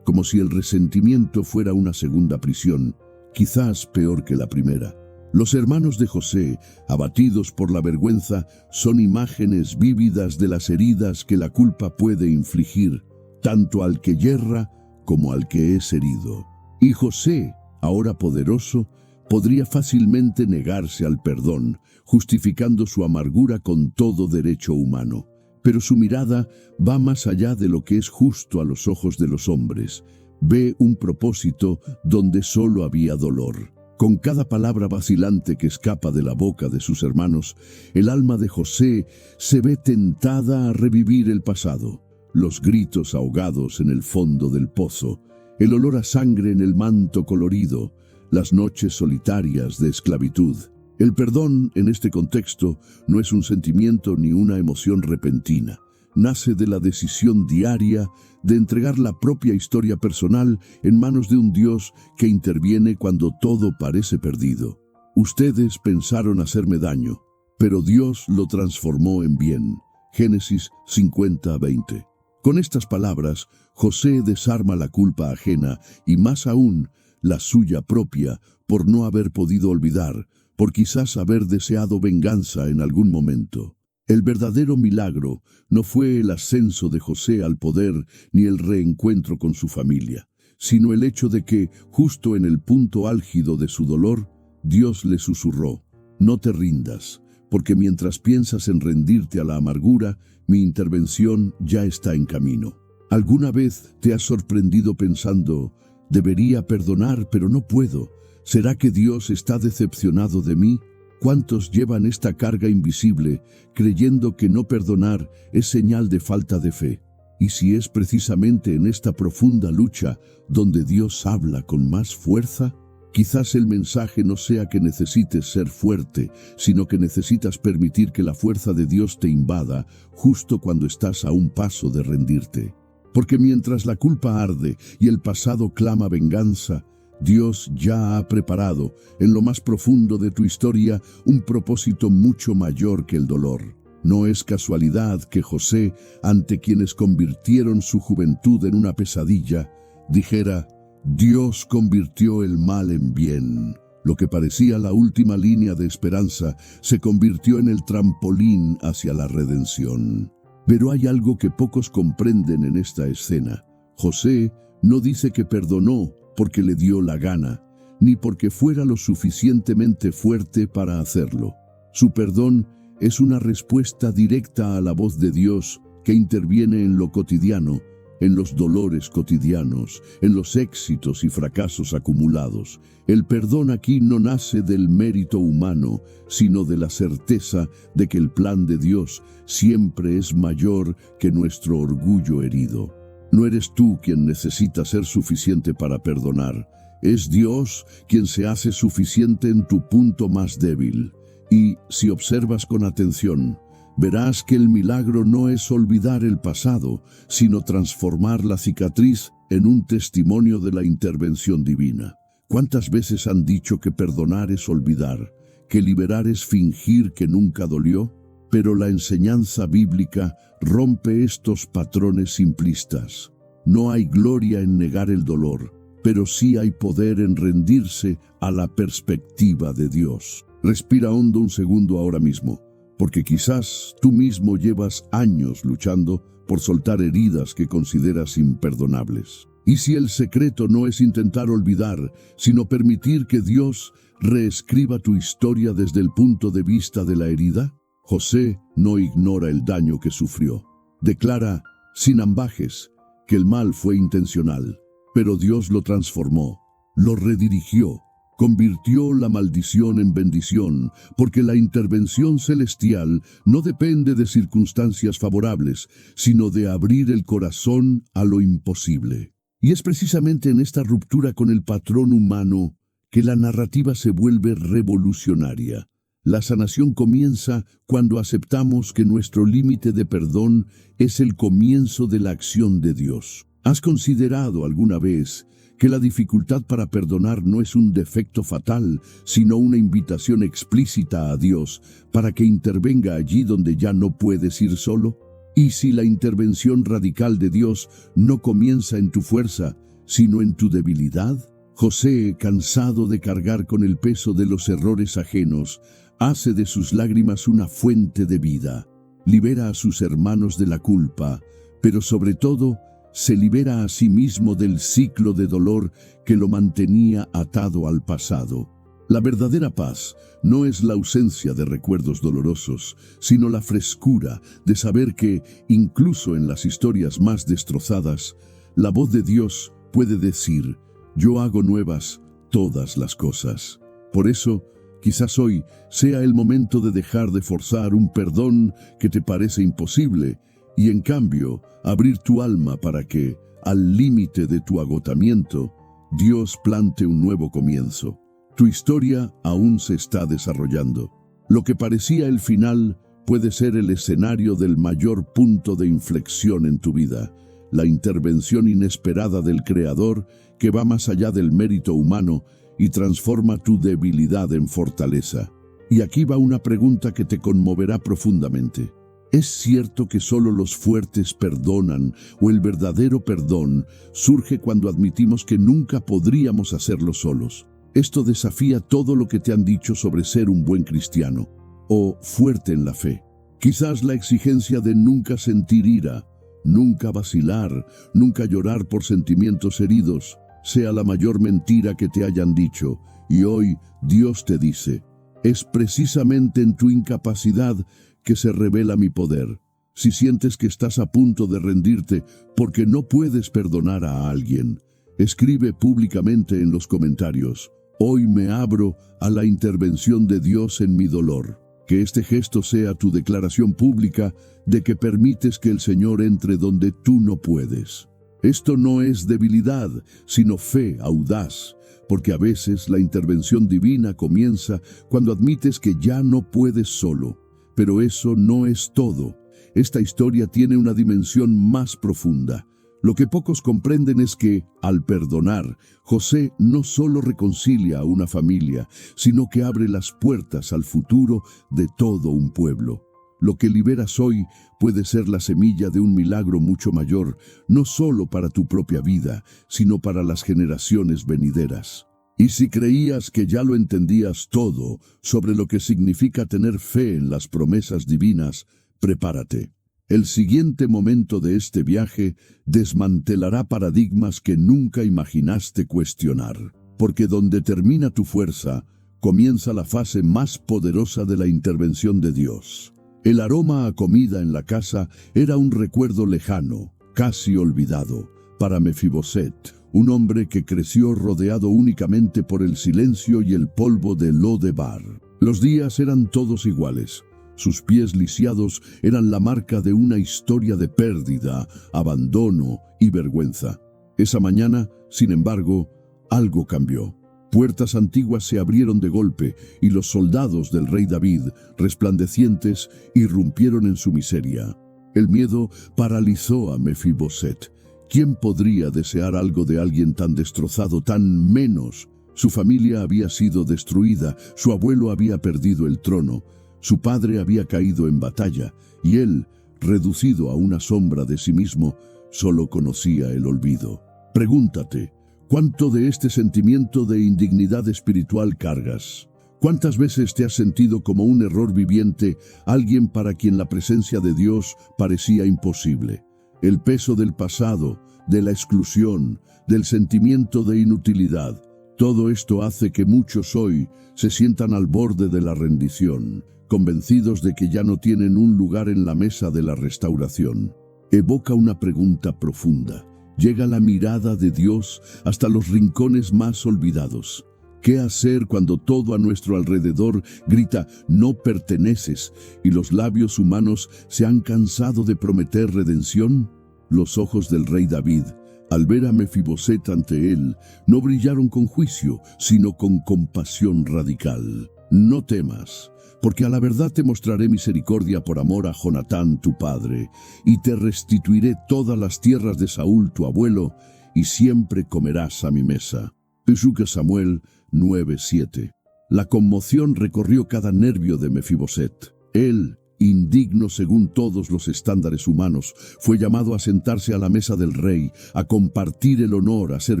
Como si el resentimiento fuera una segunda prisión, quizás peor que la primera. Los hermanos de José, abatidos por la vergüenza, son imágenes vívidas de las heridas que la culpa puede infligir, tanto al que yerra como al que es herido. Y José, ahora poderoso, podría fácilmente negarse al perdón, justificando su amargura con todo derecho humano. Pero su mirada va más allá de lo que es justo a los ojos de los hombres. Ve un propósito donde solo había dolor. Con cada palabra vacilante que escapa de la boca de sus hermanos, el alma de José se ve tentada a revivir el pasado. Los gritos ahogados en el fondo del pozo, el olor a sangre en el manto colorido, las noches solitarias de esclavitud. El perdón, en este contexto, no es un sentimiento ni una emoción repentina. Nace de la decisión diaria de entregar la propia historia personal en manos de un Dios que interviene cuando todo parece perdido. Ustedes pensaron hacerme daño, pero Dios lo transformó en bien. Génesis 50:20. Con estas palabras, José desarma la culpa ajena y más aún la suya propia por no haber podido olvidar, por quizás haber deseado venganza en algún momento. El verdadero milagro no fue el ascenso de José al poder ni el reencuentro con su familia, sino el hecho de que, justo en el punto álgido de su dolor, Dios le susurró: no te rindas, porque mientras piensas en rendirte a la amargura, mi intervención ya está en camino. ¿Alguna vez te has sorprendido pensando: debería perdonar, pero no puedo? ¿Será que Dios está decepcionado de mí? ¿Cuántos llevan esta carga invisible, creyendo que no perdonar es señal de falta de fe? Y si es precisamente en esta profunda lucha donde Dios habla con más fuerza, quizás el mensaje no sea que necesites ser fuerte, sino que necesitas permitir que la fuerza de Dios te invada justo cuando estás a un paso de rendirte. Porque mientras la culpa arde y el pasado clama venganza, Dios ya ha preparado, en lo más profundo de tu historia, un propósito mucho mayor que el dolor. No es casualidad que José, ante quienes convirtieron su juventud en una pesadilla, dijera: Dios convirtió el mal en bien. Lo que parecía la última línea de esperanza se convirtió en el trampolín hacia la redención. Pero hay algo que pocos comprenden en esta escena. José no dice que perdonó porque le dio la gana, ni porque fuera lo suficientemente fuerte para hacerlo. Su perdón es una respuesta directa a la voz de Dios que interviene en lo cotidiano, en los dolores cotidianos, en los éxitos y fracasos acumulados. El perdón aquí no nace del mérito humano, sino de la certeza de que el plan de Dios siempre es mayor que nuestro orgullo herido. No eres tú quien necesita ser suficiente para perdonar. Es Dios quien se hace suficiente en tu punto más débil. Y, si observas con atención, verás que el milagro no es olvidar el pasado, sino transformar la cicatriz en un testimonio de la intervención divina. ¿Cuántas veces han dicho que perdonar es olvidar, que liberar es fingir que nunca dolió? Pero la enseñanza bíblica rompe estos patrones simplistas. No hay gloria en negar el dolor, pero sí hay poder en rendirse a la perspectiva de Dios. Respira hondo un segundo ahora mismo, porque quizás tú mismo llevas años luchando por soltar heridas que consideras imperdonables. ¿Y si el secreto no es intentar olvidar, sino permitir que Dios reescriba tu historia desde el punto de vista de la herida? José no ignora el daño que sufrió. Declara, sin ambages, que el mal fue intencional, pero Dios lo transformó, lo redirigió, convirtió la maldición en bendición, porque la intervención celestial no depende de circunstancias favorables, sino de abrir el corazón a lo imposible. Y es precisamente en esta ruptura con el patrón humano que la narrativa se vuelve revolucionaria. La sanación comienza cuando aceptamos que nuestro límite de perdón es el comienzo de la acción de Dios. ¿Has considerado alguna vez que la dificultad para perdonar no es un defecto fatal, sino una invitación explícita a Dios para que intervenga allí donde ya no puedes ir solo? ¿Y si la intervención radical de Dios no comienza en tu fuerza, sino en tu debilidad? José, cansado de cargar con el peso de los errores ajenos, hace de sus lágrimas una fuente de vida. Libera a sus hermanos de la culpa, pero sobre todo, se libera a sí mismo del ciclo de dolor que lo mantenía atado al pasado. La verdadera paz no es la ausencia de recuerdos dolorosos, sino la frescura de saber que, incluso en las historias más destrozadas, la voz de Dios puede decir: yo hago nuevas todas las cosas. Por eso, quizás hoy sea el momento de dejar de forzar un perdón que te parece imposible y en cambio abrir tu alma para que, al límite de tu agotamiento, Dios plante un nuevo comienzo. Tu historia aún se está desarrollando. Lo que parecía el final puede ser el escenario del mayor punto de inflexión en tu vida, la intervención inesperada del Creador que va más allá del mérito humano y transforma tu debilidad en fortaleza. Y aquí va una pregunta que te conmoverá profundamente. ¿Es cierto que solo los fuertes perdonan o el verdadero perdón surge cuando admitimos que nunca podríamos hacerlo solos? Esto desafía todo lo que te han dicho sobre ser un buen cristiano o fuerte en la fe. Quizás la exigencia de nunca sentir ira, nunca vacilar, nunca llorar por sentimientos heridos, sea la mayor mentira que te hayan dicho. Y hoy Dios te dice: es precisamente en tu incapacidad que se revela mi poder. Si sientes que estás a punto de rendirte porque no puedes perdonar a alguien, escribe públicamente en los comentarios: hoy me abro a la intervención de Dios en mi dolor. Que este gesto sea tu declaración pública de que permites que el Señor entre donde tú no puedes. Esto no es debilidad, sino fe audaz, porque a veces la intervención divina comienza cuando admites que ya no puedes solo. Pero eso no es todo. Esta historia tiene una dimensión más profunda. Lo que pocos comprenden es que, al perdonar, José no solo reconcilia a una familia, sino que abre las puertas al futuro de todo un pueblo. Lo que liberas hoy puede ser la semilla de un milagro mucho mayor, no solo para tu propia vida, sino para las generaciones venideras. Y si creías que ya lo entendías todo sobre lo que significa tener fe en las promesas divinas, prepárate. El siguiente momento de este viaje desmantelará paradigmas que nunca imaginaste cuestionar, porque donde termina tu fuerza, comienza la fase más poderosa de la intervención de Dios. El aroma a comida en la casa era un recuerdo lejano, casi olvidado, para Mefiboset, un hombre que creció rodeado únicamente por el silencio y el polvo de Lodebar. Los días eran todos iguales. Sus pies lisiados eran la marca de una historia de pérdida, abandono y vergüenza. Esa mañana, sin embargo, algo cambió. Puertas antiguas se abrieron de golpe y los soldados del rey David, resplandecientes, irrumpieron en su miseria. El miedo paralizó a Mefiboset. ¿Quién podría desear algo de alguien tan destrozado, tan menos? Su familia había sido destruida, su abuelo había perdido el trono, su padre había caído en batalla, y él, reducido a una sombra de sí mismo, solo conocía el olvido. Pregúntate, ¿cuánto de este sentimiento de indignidad espiritual cargas? ¿Cuántas veces te has sentido como un error viviente, alguien para quien la presencia de Dios parecía imposible? El peso del pasado, de la exclusión, del sentimiento de inutilidad, todo esto hace que muchos hoy se sientan al borde de la rendición, convencidos de que ya no tienen un lugar en la mesa de la restauración. Evoca una pregunta profunda. Llega la mirada de Dios hasta los rincones más olvidados. ¿Qué hacer cuando todo a nuestro alrededor grita "no perteneces" y los labios humanos se han cansado de prometer redención? Los ojos del rey David, al ver a Mefiboset ante él, no brillaron con juicio, sino con compasión radical. No temas, porque a la verdad te mostraré misericordia por amor a Jonatán tu padre, y te restituiré todas las tierras de Saúl tu abuelo, y siempre comerás a mi mesa. Primera Samuel 9:7. La conmoción recorrió cada nervio de Mefiboset. Él, indigno según todos los estándares humanos, fue llamado a sentarse a la mesa del rey, a compartir el honor, a ser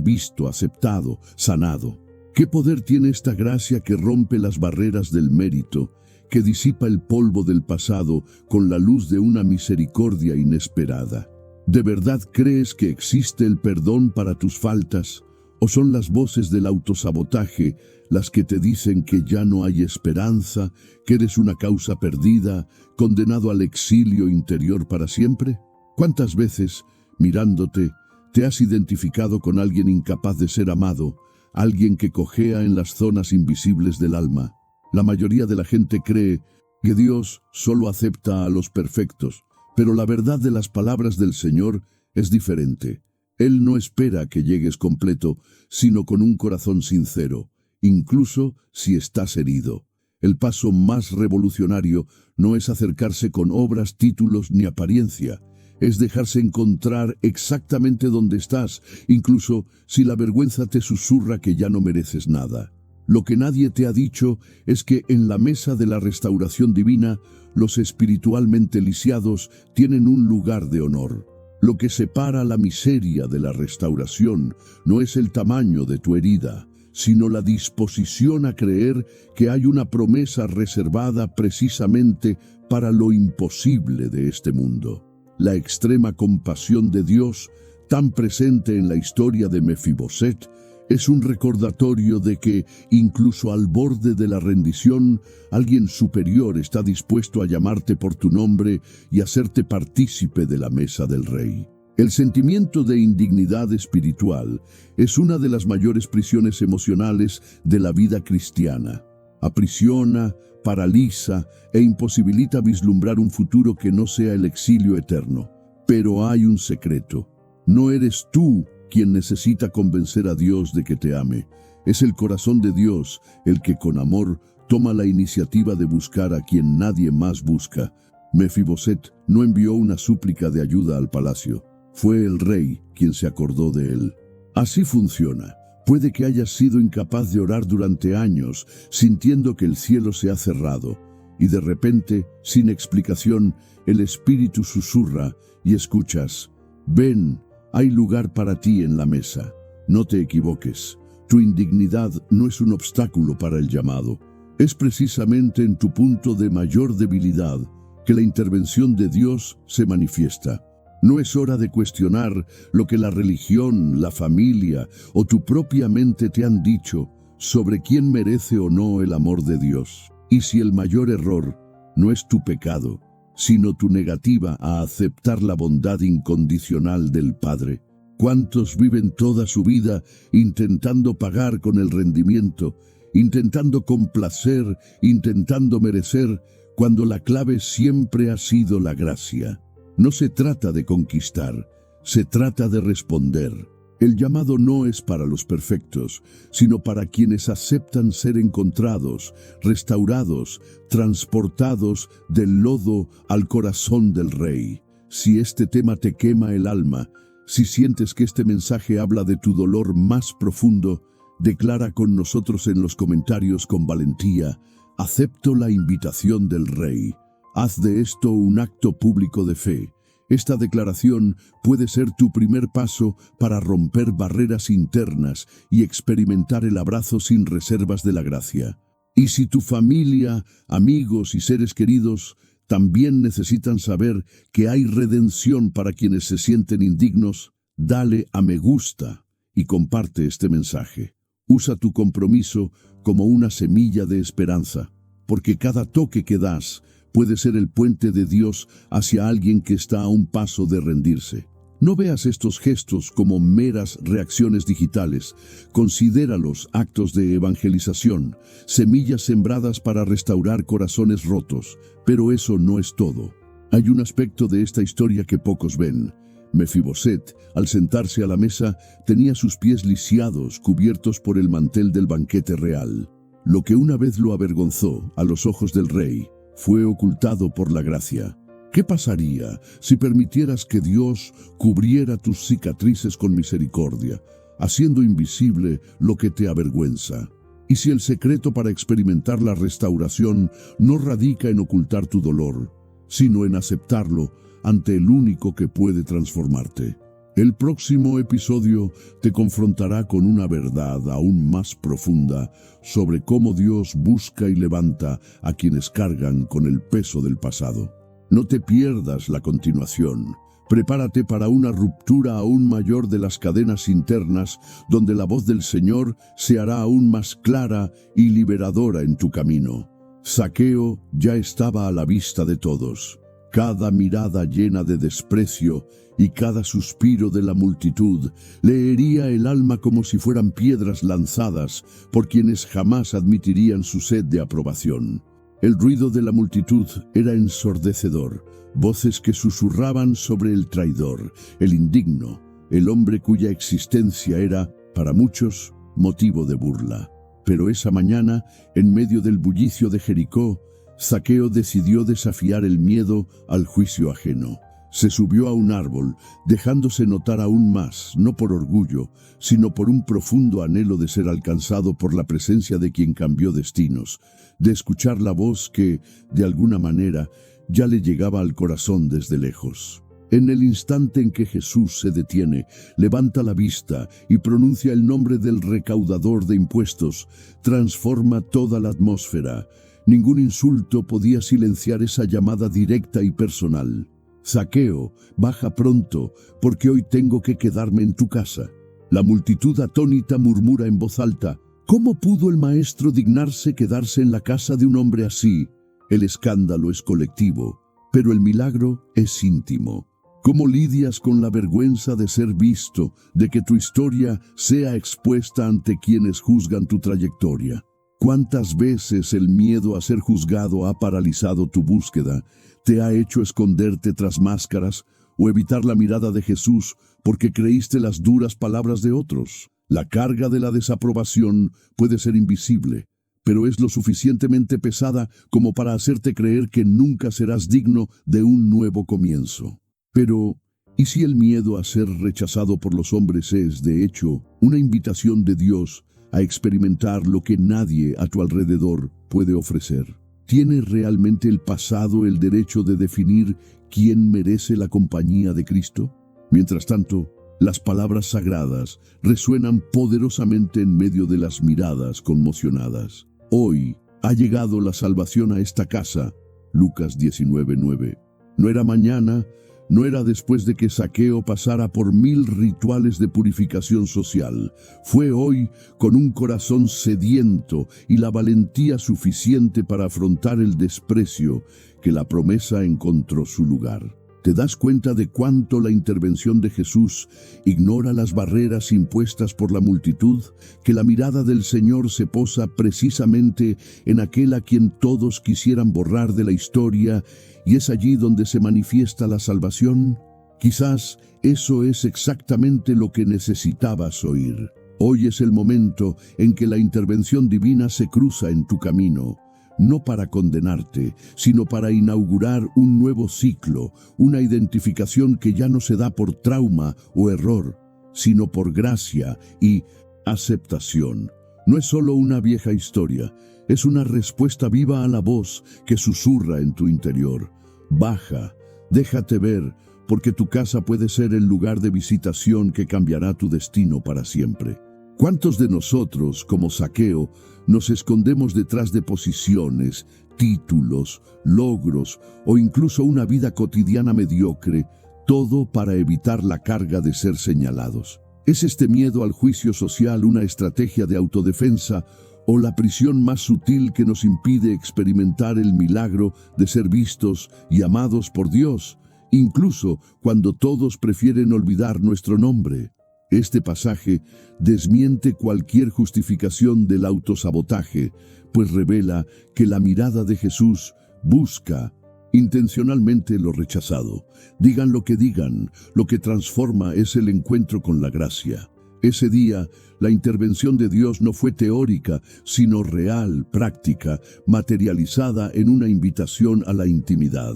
visto, aceptado, sanado. ¿Qué poder tiene esta gracia que rompe las barreras del mérito, que disipa el polvo del pasado con la luz de una misericordia inesperada? ¿De verdad crees que existe el perdón para tus faltas? ¿O son las voces del autosabotaje las que te dicen que ya no hay esperanza, que eres una causa perdida, condenado al exilio interior para siempre? ¿Cuántas veces, mirándote, te has identificado con alguien incapaz de ser amado, alguien que cojea en las zonas invisibles del alma? La mayoría de la gente cree que Dios solo acepta a los perfectos, pero la verdad de las palabras del Señor es diferente. Él no espera que llegues completo, sino con un corazón sincero, incluso si estás herido. El paso más revolucionario no es acercarse con obras, títulos ni apariencia. Es dejarse encontrar exactamente donde estás, incluso si la vergüenza te susurra que ya no mereces nada. Lo que nadie te ha dicho es que en la mesa de la restauración divina, los espiritualmente lisiados tienen un lugar de honor. Lo que separa la miseria de la restauración no es el tamaño de tu herida, sino la disposición a creer que hay una promesa reservada precisamente para lo imposible de este mundo. La extrema compasión de Dios, tan presente en la historia de Mefiboset, es un recordatorio de que, incluso al borde de la rendición, alguien superior está dispuesto a llamarte por tu nombre y hacerte partícipe de la mesa del rey. El sentimiento de indignidad espiritual es una de las mayores prisiones emocionales de la vida cristiana. Aprisiona, paraliza e imposibilita vislumbrar un futuro que no sea el exilio eterno. Pero hay un secreto. No eres tú quien necesita convencer a Dios de que te ame. Es el corazón de Dios el que con amor toma la iniciativa de buscar a quien nadie más busca. Mefiboset no envió una súplica de ayuda al palacio. Fue el rey quien se acordó de él. Así funciona. Puede que hayas sido incapaz de orar durante años, sintiendo que el cielo se ha cerrado, y de repente, sin explicación, el Espíritu susurra y escuchas: «Ven, hay lugar para ti en la mesa». No te equivoques. Tu indignidad no es un obstáculo para el llamado. Es precisamente en tu punto de mayor debilidad que la intervención de Dios se manifiesta. No es hora de cuestionar lo que la religión, la familia o tu propia mente te han dicho sobre quién merece o no el amor de Dios. Y si el mayor error no es tu pecado, sino tu negativa a aceptar la bondad incondicional del Padre. ¿Cuántos viven toda su vida intentando pagar con el rendimiento, intentando complacer, intentando merecer, cuando la clave siempre ha sido la gracia? No se trata de conquistar, se trata de responder. El llamado no es para los perfectos, sino para quienes aceptan ser encontrados, restaurados, transportados del lodo al corazón del Rey. Si este tema te quema el alma, si sientes que este mensaje habla de tu dolor más profundo, declara con nosotros en los comentarios con valentía: «Acepto la invitación del Rey». Haz de esto un acto público de fe. Esta declaración puede ser tu primer paso para romper barreras internas y experimentar el abrazo sin reservas de la gracia. Y si tu familia, amigos y seres queridos también necesitan saber que hay redención para quienes se sienten indignos, dale a me gusta y comparte este mensaje. Usa tu compromiso como una semilla de esperanza. porque cada toque que das puede ser el puente de Dios hacia alguien que está a un paso de rendirse. No veas estos gestos como meras reacciones digitales. Considéralos actos de evangelización, semillas sembradas para restaurar corazones rotos. Pero eso no es todo. Hay un aspecto de esta historia que pocos ven. Mefiboset, al sentarse a la mesa, tenía sus pies lisiados, cubiertos por el mantel del banquete real. Lo que una vez lo avergonzó a los ojos del rey, fue ocultado por la gracia. ¿Qué pasaría si permitieras que Dios cubriera tus cicatrices con misericordia, haciendo invisible lo que te avergüenza? Y si el secreto para experimentar la restauración no radica en ocultar tu dolor, sino en aceptarlo ante el único que puede transformarte. El próximo episodio te confrontará con una verdad aún más profunda sobre cómo Dios busca y levanta a quienes cargan con el peso del pasado. No te pierdas la continuación. Prepárate para una ruptura aún mayor de las cadenas internas, donde la voz del Señor se hará aún más clara y liberadora en tu camino. Zaqueo ya estaba a la vista de todos. Cada mirada llena de desprecio y cada suspiro de la multitud le hería el alma como si fueran piedras lanzadas por quienes jamás admitirían su sed de aprobación. El ruido de la multitud era ensordecedor, voces que susurraban sobre el traidor, el indigno, el hombre cuya existencia era, para muchos, motivo de burla. Pero esa mañana, en medio del bullicio de Jericó, Zaqueo decidió desafiar el miedo al juicio ajeno. Se subió a un árbol, dejándose notar aún más, no por orgullo, sino por un profundo anhelo de ser alcanzado por la presencia de quien cambió destinos, de escuchar la voz que, de alguna manera, ya le llegaba al corazón desde lejos. En el instante en que Jesús se detiene, levanta la vista y pronuncia el nombre del recaudador de impuestos, transforma toda la atmósfera. Ningún insulto podía silenciar esa llamada directa y personal. Zaqueo, baja pronto, porque hoy tengo que quedarme en tu casa. La multitud atónita murmura en voz alta: ¿cómo pudo el maestro dignarse quedarse en la casa de un hombre así? El escándalo es colectivo, pero el milagro es íntimo. ¿Cómo lidias con la vergüenza de ser visto, de que tu historia sea expuesta ante quienes juzgan tu trayectoria? ¿Cuántas veces el miedo a ser juzgado ha paralizado tu búsqueda, te ha hecho esconderte tras máscaras o evitar la mirada de Jesús porque creíste las duras palabras de otros? La carga de la desaprobación puede ser invisible, pero es lo suficientemente pesada como para hacerte creer que nunca serás digno de un nuevo comienzo. Pero, ¿y si el miedo a ser rechazado por los hombres es, de hecho, una invitación de Dios a experimentar lo que nadie a tu alrededor puede ofrecer? ¿Tiene realmente el pasado el derecho de definir quién merece la compañía de Cristo? Mientras tanto, las palabras sagradas resuenan poderosamente en medio de las miradas conmocionadas. Hoy ha llegado la salvación a esta casa. Lucas 19:9. No era mañana, no era después de que Zaqueo pasara por 1000 rituales de purificación social. Fue hoy, con un corazón sediento y la valentía suficiente para afrontar el desprecio, que la promesa encontró su lugar. ¿Te das cuenta de cuánto la intervención de Jesús ignora las barreras impuestas por la multitud? Que la mirada del Señor se posa precisamente en aquel a quien todos quisieran borrar de la historia, y es allí donde se manifiesta la salvación. Quizás eso es exactamente lo que necesitabas oír. Hoy es el momento en que la intervención divina se cruza en tu camino. No para condenarte, sino para inaugurar un nuevo ciclo, una identificación que ya no se da por trauma o error, sino por gracia y aceptación. No es solo una vieja historia, es una respuesta viva a la voz que susurra en tu interior. Baja, déjate ver, porque tu casa puede ser el lugar de visitación que cambiará tu destino para siempre. ¿Cuántos de nosotros, como Zaqueo, nos escondemos detrás de posiciones, títulos, logros o incluso una vida cotidiana mediocre, todo para evitar la carga de ser señalados? ¿Es este miedo al juicio social una estrategia de autodefensa o la prisión más sutil que nos impide experimentar el milagro de ser vistos y amados por Dios, incluso cuando todos prefieren olvidar nuestro nombre. Este pasaje desmiente cualquier justificación del autosabotaje, pues revela que la mirada de Jesús busca intencionalmente lo rechazado. Digan lo que digan, lo que transforma es el encuentro con la gracia. Ese día, la intervención de Dios no fue teórica, sino real, práctica, materializada en una invitación a la intimidad.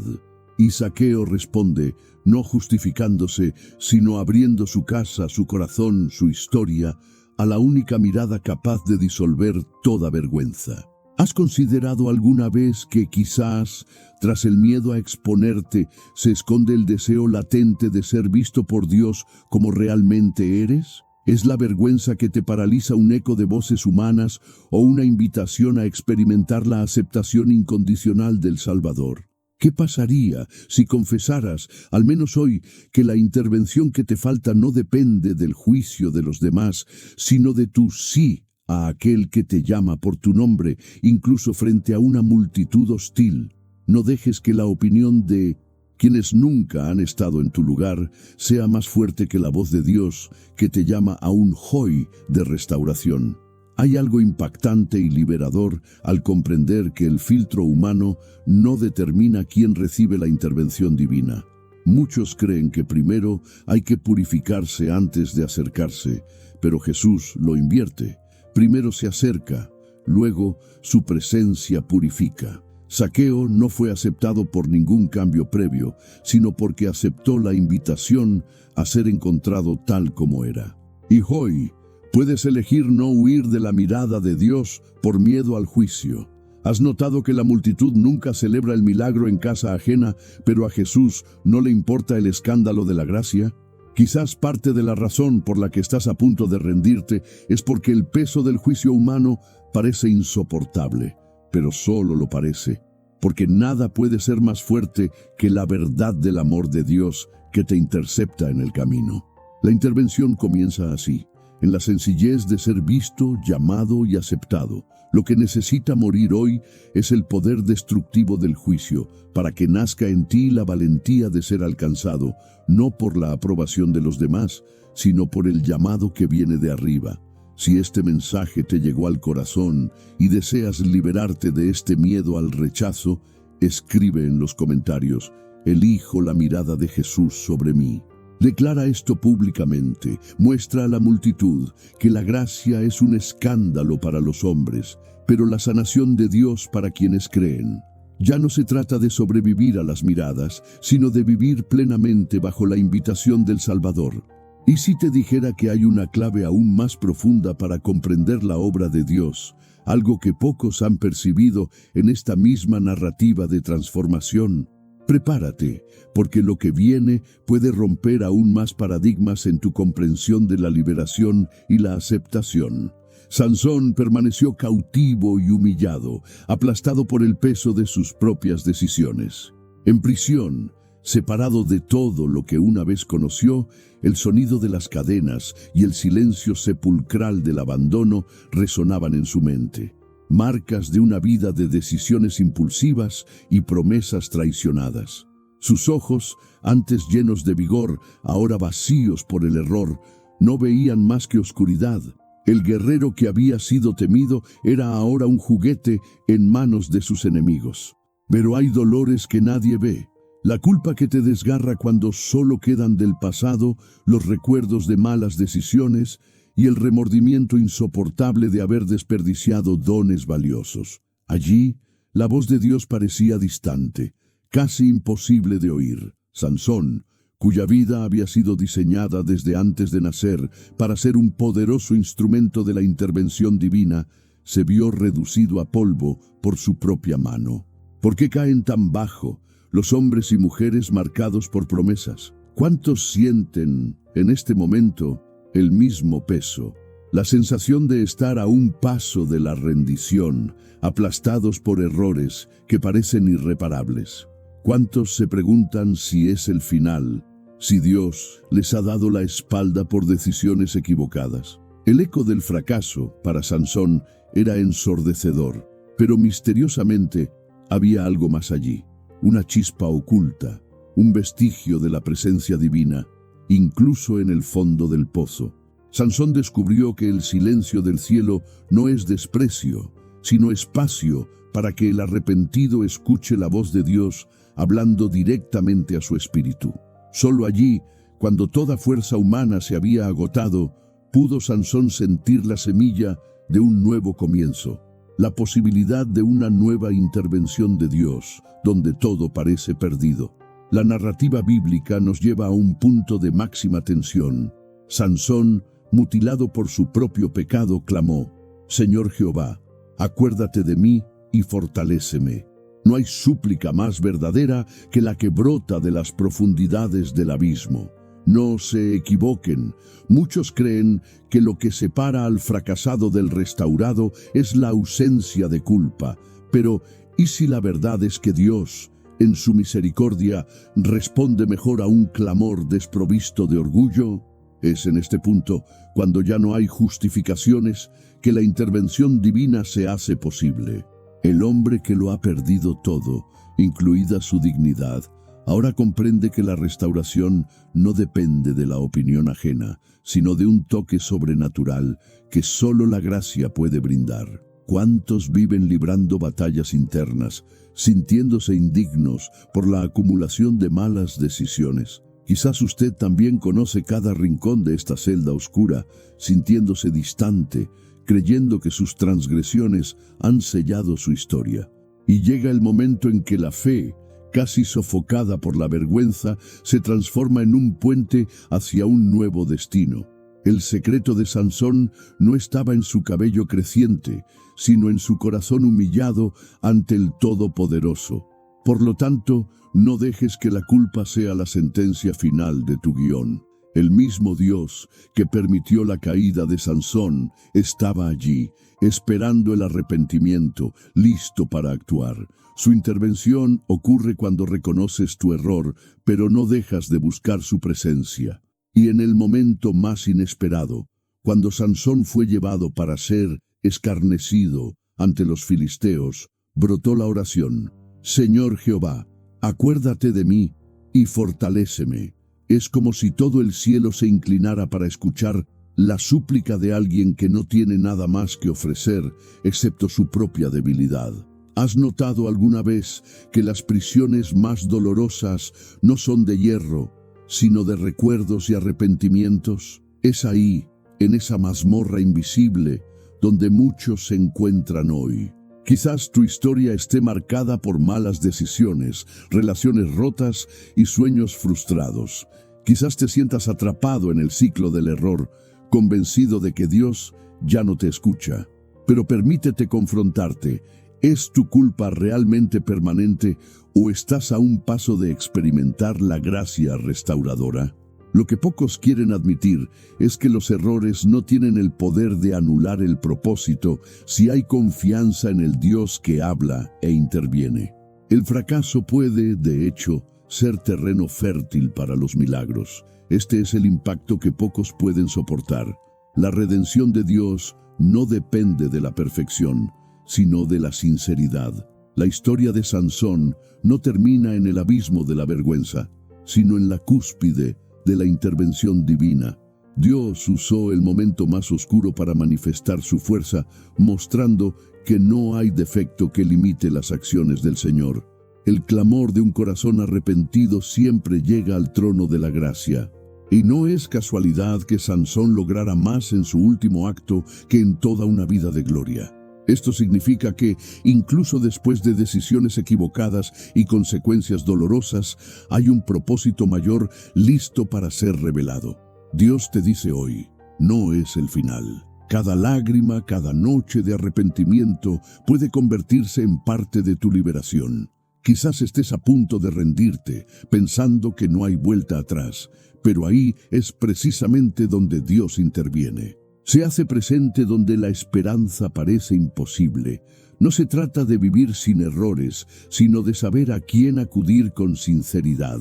Y Zaqueo responde, no justificándose, sino abriendo su casa, su corazón, su historia, a la única mirada capaz de disolver toda vergüenza. ¿Has considerado alguna vez que quizás, tras el miedo a exponerte, se esconde el deseo latente de ser visto por Dios como realmente eres? ¿Es la vergüenza que te paraliza un eco de voces humanas o una invitación a experimentar la aceptación incondicional del Salvador? ¿Qué pasaría si confesaras, al menos hoy, que la intervención que te falta no depende del juicio de los demás, sino de tu sí a aquel que te llama por tu nombre, incluso frente a una multitud hostil? No dejes que la opinión de quienes nunca han estado en tu lugar sea más fuerte que la voz de Dios, que te llama a un hoy de restauración. Hay algo impactante y liberador al comprender que el filtro humano no determina quién recibe la intervención divina. Muchos creen que primero hay que purificarse antes de acercarse, pero Jesús lo invierte. Primero se acerca, luego su presencia purifica. Zaqueo no fue aceptado por ningún cambio previo, sino porque aceptó la invitación a ser encontrado tal como era. Y hoy, puedes elegir no huir de la mirada de Dios por miedo al juicio. ¿Has notado que la multitud nunca celebra el milagro en casa ajena, pero a Jesús no le importa el escándalo de la gracia? Quizás parte de la razón por la que estás a punto de rendirte es porque el peso del juicio humano parece insoportable, pero solo lo parece, porque nada puede ser más fuerte que la verdad del amor de Dios que te intercepta en el camino. La intervención comienza así, en la sencillez de ser visto, llamado y aceptado. Lo que necesita morir hoy es el poder destructivo del juicio, para que nazca en ti la valentía de ser alcanzado, no por la aprobación de los demás, sino por el llamado que viene de arriba. Si este mensaje te llegó al corazón y deseas liberarte de este miedo al rechazo, escribe en los comentarios, elijo la mirada de Jesús sobre mí. Declara esto públicamente, muestra a la multitud que la gracia es un escándalo para los hombres, pero la sanación de Dios para quienes creen. Ya no se trata de sobrevivir a las miradas, sino de vivir plenamente bajo la invitación del Salvador. ¿Y si te dijera que hay una clave aún más profunda para comprender la obra de Dios, algo que pocos han percibido en esta misma narrativa de transformación? Prepárate, porque lo que viene puede romper aún más paradigmas en tu comprensión de la liberación y la aceptación. Sansón permaneció cautivo y humillado, aplastado por el peso de sus propias decisiones. En prisión, separado de todo lo que una vez conoció, el sonido de las cadenas y el silencio sepulcral del abandono resonaban en su mente. Marcas de una vida de decisiones impulsivas y promesas traicionadas. Sus ojos, antes llenos de vigor, ahora vacíos por el error, no veían más que oscuridad. El guerrero que había sido temido era ahora un juguete en manos de sus enemigos. Pero hay dolores que nadie ve. La culpa que te desgarra cuando solo quedan del pasado los recuerdos de malas decisiones y el remordimiento insoportable de haber desperdiciado dones valiosos. Allí, la voz de Dios parecía distante, casi imposible de oír. Sansón, cuya vida había sido diseñada desde antes de nacer para ser un poderoso instrumento de la intervención divina, se vio reducido a polvo por su propia mano. ¿Por qué caen tan bajo los hombres y mujeres marcados por promesas? ¿Cuántos sienten en este momento el mismo peso, la sensación de estar a un paso de la rendición, aplastados por errores que parecen irreparables? ¿Cuántos se preguntan si es el final, si Dios les ha dado la espalda por decisiones equivocadas? El eco del fracaso, para Sansón, era ensordecedor, pero misteriosamente había algo más allí, una chispa oculta, un vestigio de la presencia divina, incluso en el fondo del pozo. Sansón descubrió que el silencio del cielo no es desprecio, sino espacio para que el arrepentido escuche la voz de Dios hablando directamente a su espíritu. Solo allí, cuando toda fuerza humana se había agotado, pudo Sansón sentir la semilla de un nuevo comienzo, la posibilidad de una nueva intervención de Dios, donde todo parece perdido. La narrativa bíblica nos lleva a un punto de máxima tensión. Sansón, mutilado por su propio pecado, clamó: «Señor Jehová, acuérdate de mí y fortaléceme». No hay súplica más verdadera que la que brota de las profundidades del abismo. No se equivoquen. Muchos creen que lo que separa al fracasado del restaurado es la ausencia de culpa. Pero, ¿y si la verdad es que Dios, en su misericordia, responde mejor a un clamor desprovisto de orgullo? Es en este punto, cuando ya no hay justificaciones, que la intervención divina se hace posible. El hombre que lo ha perdido todo, incluida su dignidad, ahora comprende que la restauración no depende de la opinión ajena, sino de un toque sobrenatural que solo la gracia puede brindar. ¿Cuántos viven librando batallas internas, sintiéndose indignos por la acumulación de malas decisiones? Quizás usted también conoce cada rincón de esta celda oscura, sintiéndose distante, creyendo que sus transgresiones han sellado su historia. Y llega el momento en que la fe, casi sofocada por la vergüenza, se transforma en un puente hacia un nuevo destino. El secreto de Sansón no estaba en su cabello creciente, sino en su corazón humillado ante el Todopoderoso. Por lo tanto, no dejes que la culpa sea la sentencia final de tu guión. El mismo Dios que permitió la caída de Sansón estaba allí, esperando el arrepentimiento, listo para actuar. Su intervención ocurre cuando reconoces tu error, pero no dejas de buscar su presencia. Y en el momento más inesperado, cuando Sansón fue llevado para ser escarnecido ante los filisteos, brotó la oración: «Señor Jehová, acuérdate de mí y fortaléceme». Es como si todo el cielo se inclinara para escuchar la súplica de alguien que no tiene nada más que ofrecer, excepto su propia debilidad. ¿Has notado alguna vez que las prisiones más dolorosas no son de hierro, sino de recuerdos y arrepentimientos? Es ahí, en esa mazmorra invisible, donde muchos se encuentran hoy. Quizás tu historia esté marcada por malas decisiones, relaciones rotas y sueños frustrados. Quizás te sientas atrapado en el ciclo del error, convencido de que Dios ya no te escucha. Pero permítete confrontarte. ¿Es tu culpa realmente permanente o estás a un paso de experimentar la gracia restauradora? Lo que pocos quieren admitir es que los errores no tienen el poder de anular el propósito si hay confianza en el Dios que habla e interviene. El fracaso puede, de hecho, ser terreno fértil para los milagros. Este es el impacto que pocos pueden soportar. La redención de Dios no depende de la perfección, sino de la sinceridad. La historia de Sansón no termina en el abismo de la vergüenza, sino en la cúspide de la intervención divina. Dios usó el momento más oscuro para manifestar su fuerza, mostrando que no hay defecto que limite las acciones del Señor. El clamor de un corazón arrepentido siempre llega al trono de la gracia. Y no es casualidad que Sansón lograra más en su último acto que en toda una vida de gloria. Esto significa que, incluso después de decisiones equivocadas y consecuencias dolorosas, hay un propósito mayor listo para ser revelado. Dios te dice hoy: no es el final. Cada lágrima, cada noche de arrepentimiento puede convertirse en parte de tu liberación. Quizás estés a punto de rendirte, pensando que no hay vuelta atrás, pero ahí es precisamente donde Dios interviene. Se hace presente donde la esperanza parece imposible. No se trata de vivir sin errores, sino de saber a quién acudir con sinceridad.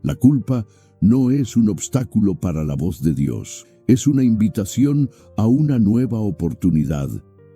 La culpa no es un obstáculo para la voz de Dios. es una invitación a una nueva oportunidad.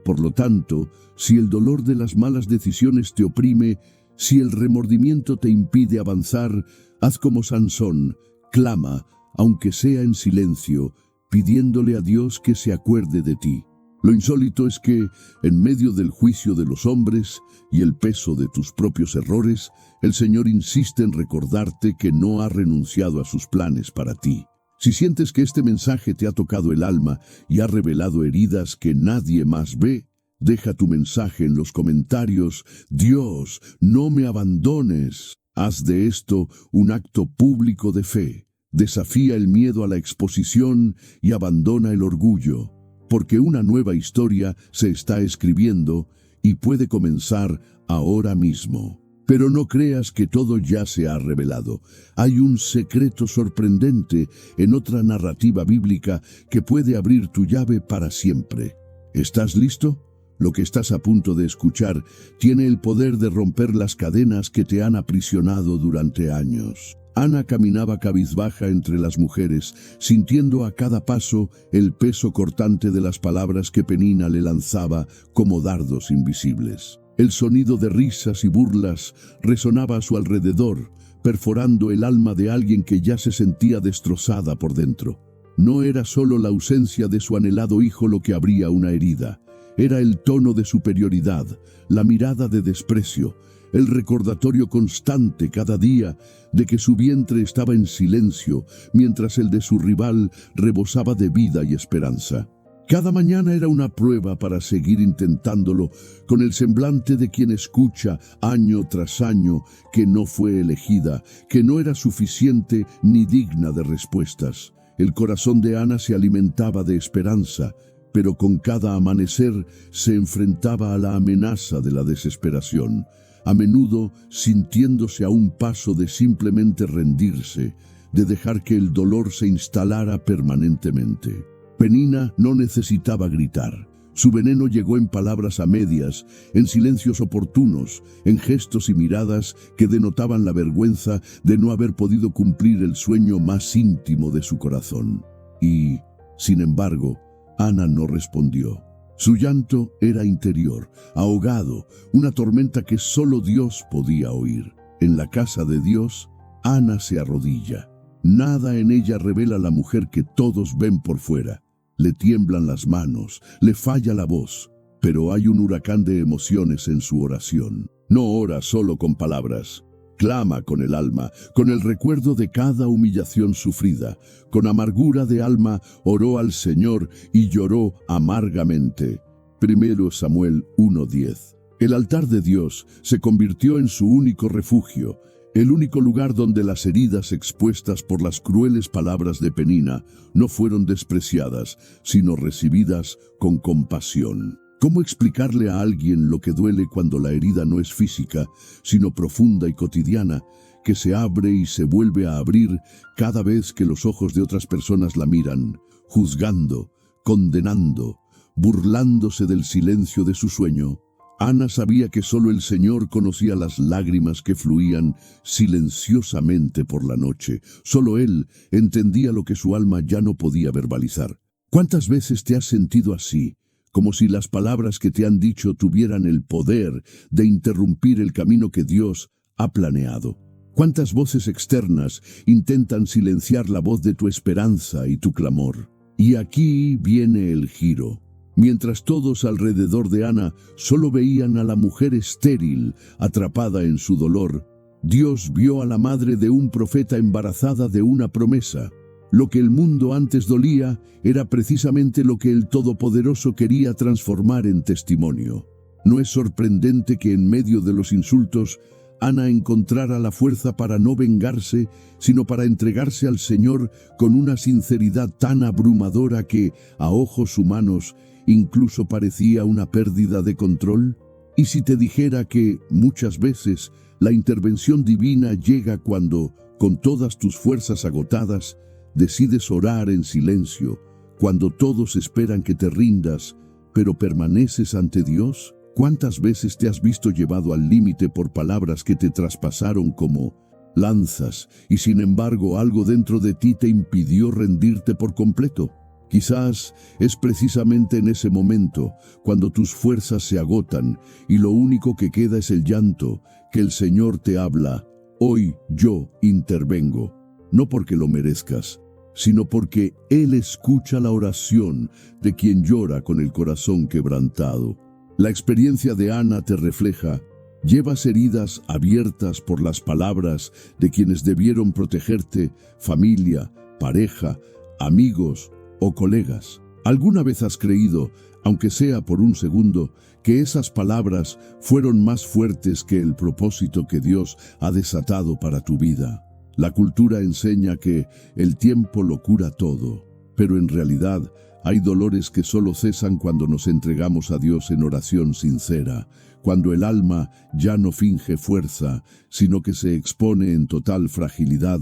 Por lo tanto, si el dolor de las malas decisiones te oprime, si el remordimiento te impide avanzar, haz como Sansón, clama, aunque sea en silencio, pidiéndole a Dios que se acuerde de ti. Lo insólito es que, en medio del juicio de los hombres y el peso de tus propios errores, el Señor insiste en recordarte que no ha renunciado a sus planes para ti. Si sientes que este mensaje te ha tocado el alma y ha revelado heridas que nadie más ve, deja tu mensaje en los comentarios. Dios, no me abandones. Haz de esto un acto público de fe. Desafía el miedo a la exposición y abandona el orgullo, porque una nueva historia se está escribiendo y puede comenzar ahora mismo. Pero no creas que todo ya se ha revelado. Hay un secreto sorprendente en otra narrativa bíblica que puede abrir tu llave para siempre. ¿Estás listo? Lo que estás a punto de escuchar tiene el poder de romper las cadenas que te han aprisionado durante años. Ana caminaba cabizbaja entre las mujeres, sintiendo a cada paso el peso cortante de las palabras que Penina le lanzaba como dardos invisibles. El sonido de risas y burlas resonaba a su alrededor, perforando el alma de alguien que ya se sentía destrozada por dentro. No era solo la ausencia de su anhelado hijo lo que abría una herida. Era el tono de superioridad, la mirada de desprecio, el recordatorio constante cada día de que su vientre estaba en silencio, mientras el de su rival rebosaba de vida y esperanza. Cada mañana era una prueba para seguir intentándolo, con el semblante de quien escucha año tras año que no fue elegida, que no era suficiente ni digna de respuestas. El corazón de Ana se alimentaba de esperanza, pero con cada amanecer se enfrentaba a la amenaza de la desesperación, a menudo sintiéndose a un paso de simplemente rendirse, de dejar que el dolor se instalara permanentemente. Penina no necesitaba gritar. Su veneno llegó en palabras a medias, en silencios oportunos, en gestos y miradas que denotaban la vergüenza de no haber podido cumplir el sueño más íntimo de su corazón. Y, sin embargo, Ana no respondió. Su llanto era interior, ahogado, una tormenta que solo Dios podía oír. En la casa de Dios, Ana se arrodilla. Nada en ella revela la mujer que todos ven por fuera. Le tiemblan las manos, le falla la voz, pero hay un huracán de emociones en su oración. No ora solo con palabras. Clama con el alma, con el recuerdo de cada humillación sufrida. Con amargura de alma oró al Señor y lloró amargamente. 1 Samuel 1:10. El altar de Dios se convirtió en su único refugio, el único lugar donde las heridas expuestas por las crueles palabras de Penina no fueron despreciadas, sino recibidas con compasión. ¿Cómo explicarle a alguien lo que duele cuando la herida no es física, sino profunda y cotidiana, que se abre y se vuelve a abrir cada vez que los ojos de otras personas la miran, juzgando, condenando, burlándose del silencio de su sueño? Ana sabía que solo el Señor conocía las lágrimas que fluían silenciosamente por la noche. Solo Él entendía lo que su alma ya no podía verbalizar. ¿Cuántas veces te has sentido así? Como si las palabras que te han dicho tuvieran el poder de interrumpir el camino que Dios ha planeado. ¿Cuántas voces externas intentan silenciar la voz de tu esperanza y tu clamor? Y aquí viene el giro. Mientras todos alrededor de Ana solo veían a la mujer estéril, atrapada en su dolor, Dios vio a la madre de un profeta embarazada de una promesa. Lo que el mundo antes dolía era precisamente lo que el Todopoderoso quería transformar en testimonio. No es sorprendente que en medio de los insultos, Ana encontrara la fuerza para no vengarse, sino para entregarse al Señor con una sinceridad tan abrumadora que, a ojos humanos, incluso parecía una pérdida de control. ¿Y si te dijera que, muchas veces, la intervención divina llega cuando, con todas tus fuerzas agotadas, decides orar en silencio, cuando todos esperan que te rindas, pero permaneces ante Dios? ¿Cuántas veces te has visto llevado al límite por palabras que te traspasaron como lanzas, y sin embargo algo dentro de ti te impidió rendirte por completo? Quizás es precisamente en ese momento, cuando tus fuerzas se agotan y lo único que queda es el llanto, que el Señor te habla: hoy yo intervengo, no porque lo merezcas, sino porque Él escucha la oración de quien llora con el corazón quebrantado. La experiencia de Ana te refleja: llevas heridas abiertas por las palabras de quienes debieron protegerte, familia, pareja, amigos o colegas. ¿Alguna vez has creído, aunque sea por un segundo, que esas palabras fueron más fuertes que el propósito que Dios ha desatado para tu vida? La cultura enseña que el tiempo lo cura todo, pero en realidad hay dolores que solo cesan cuando nos entregamos a Dios en oración sincera, cuando el alma ya no finge fuerza, sino que se expone en total fragilidad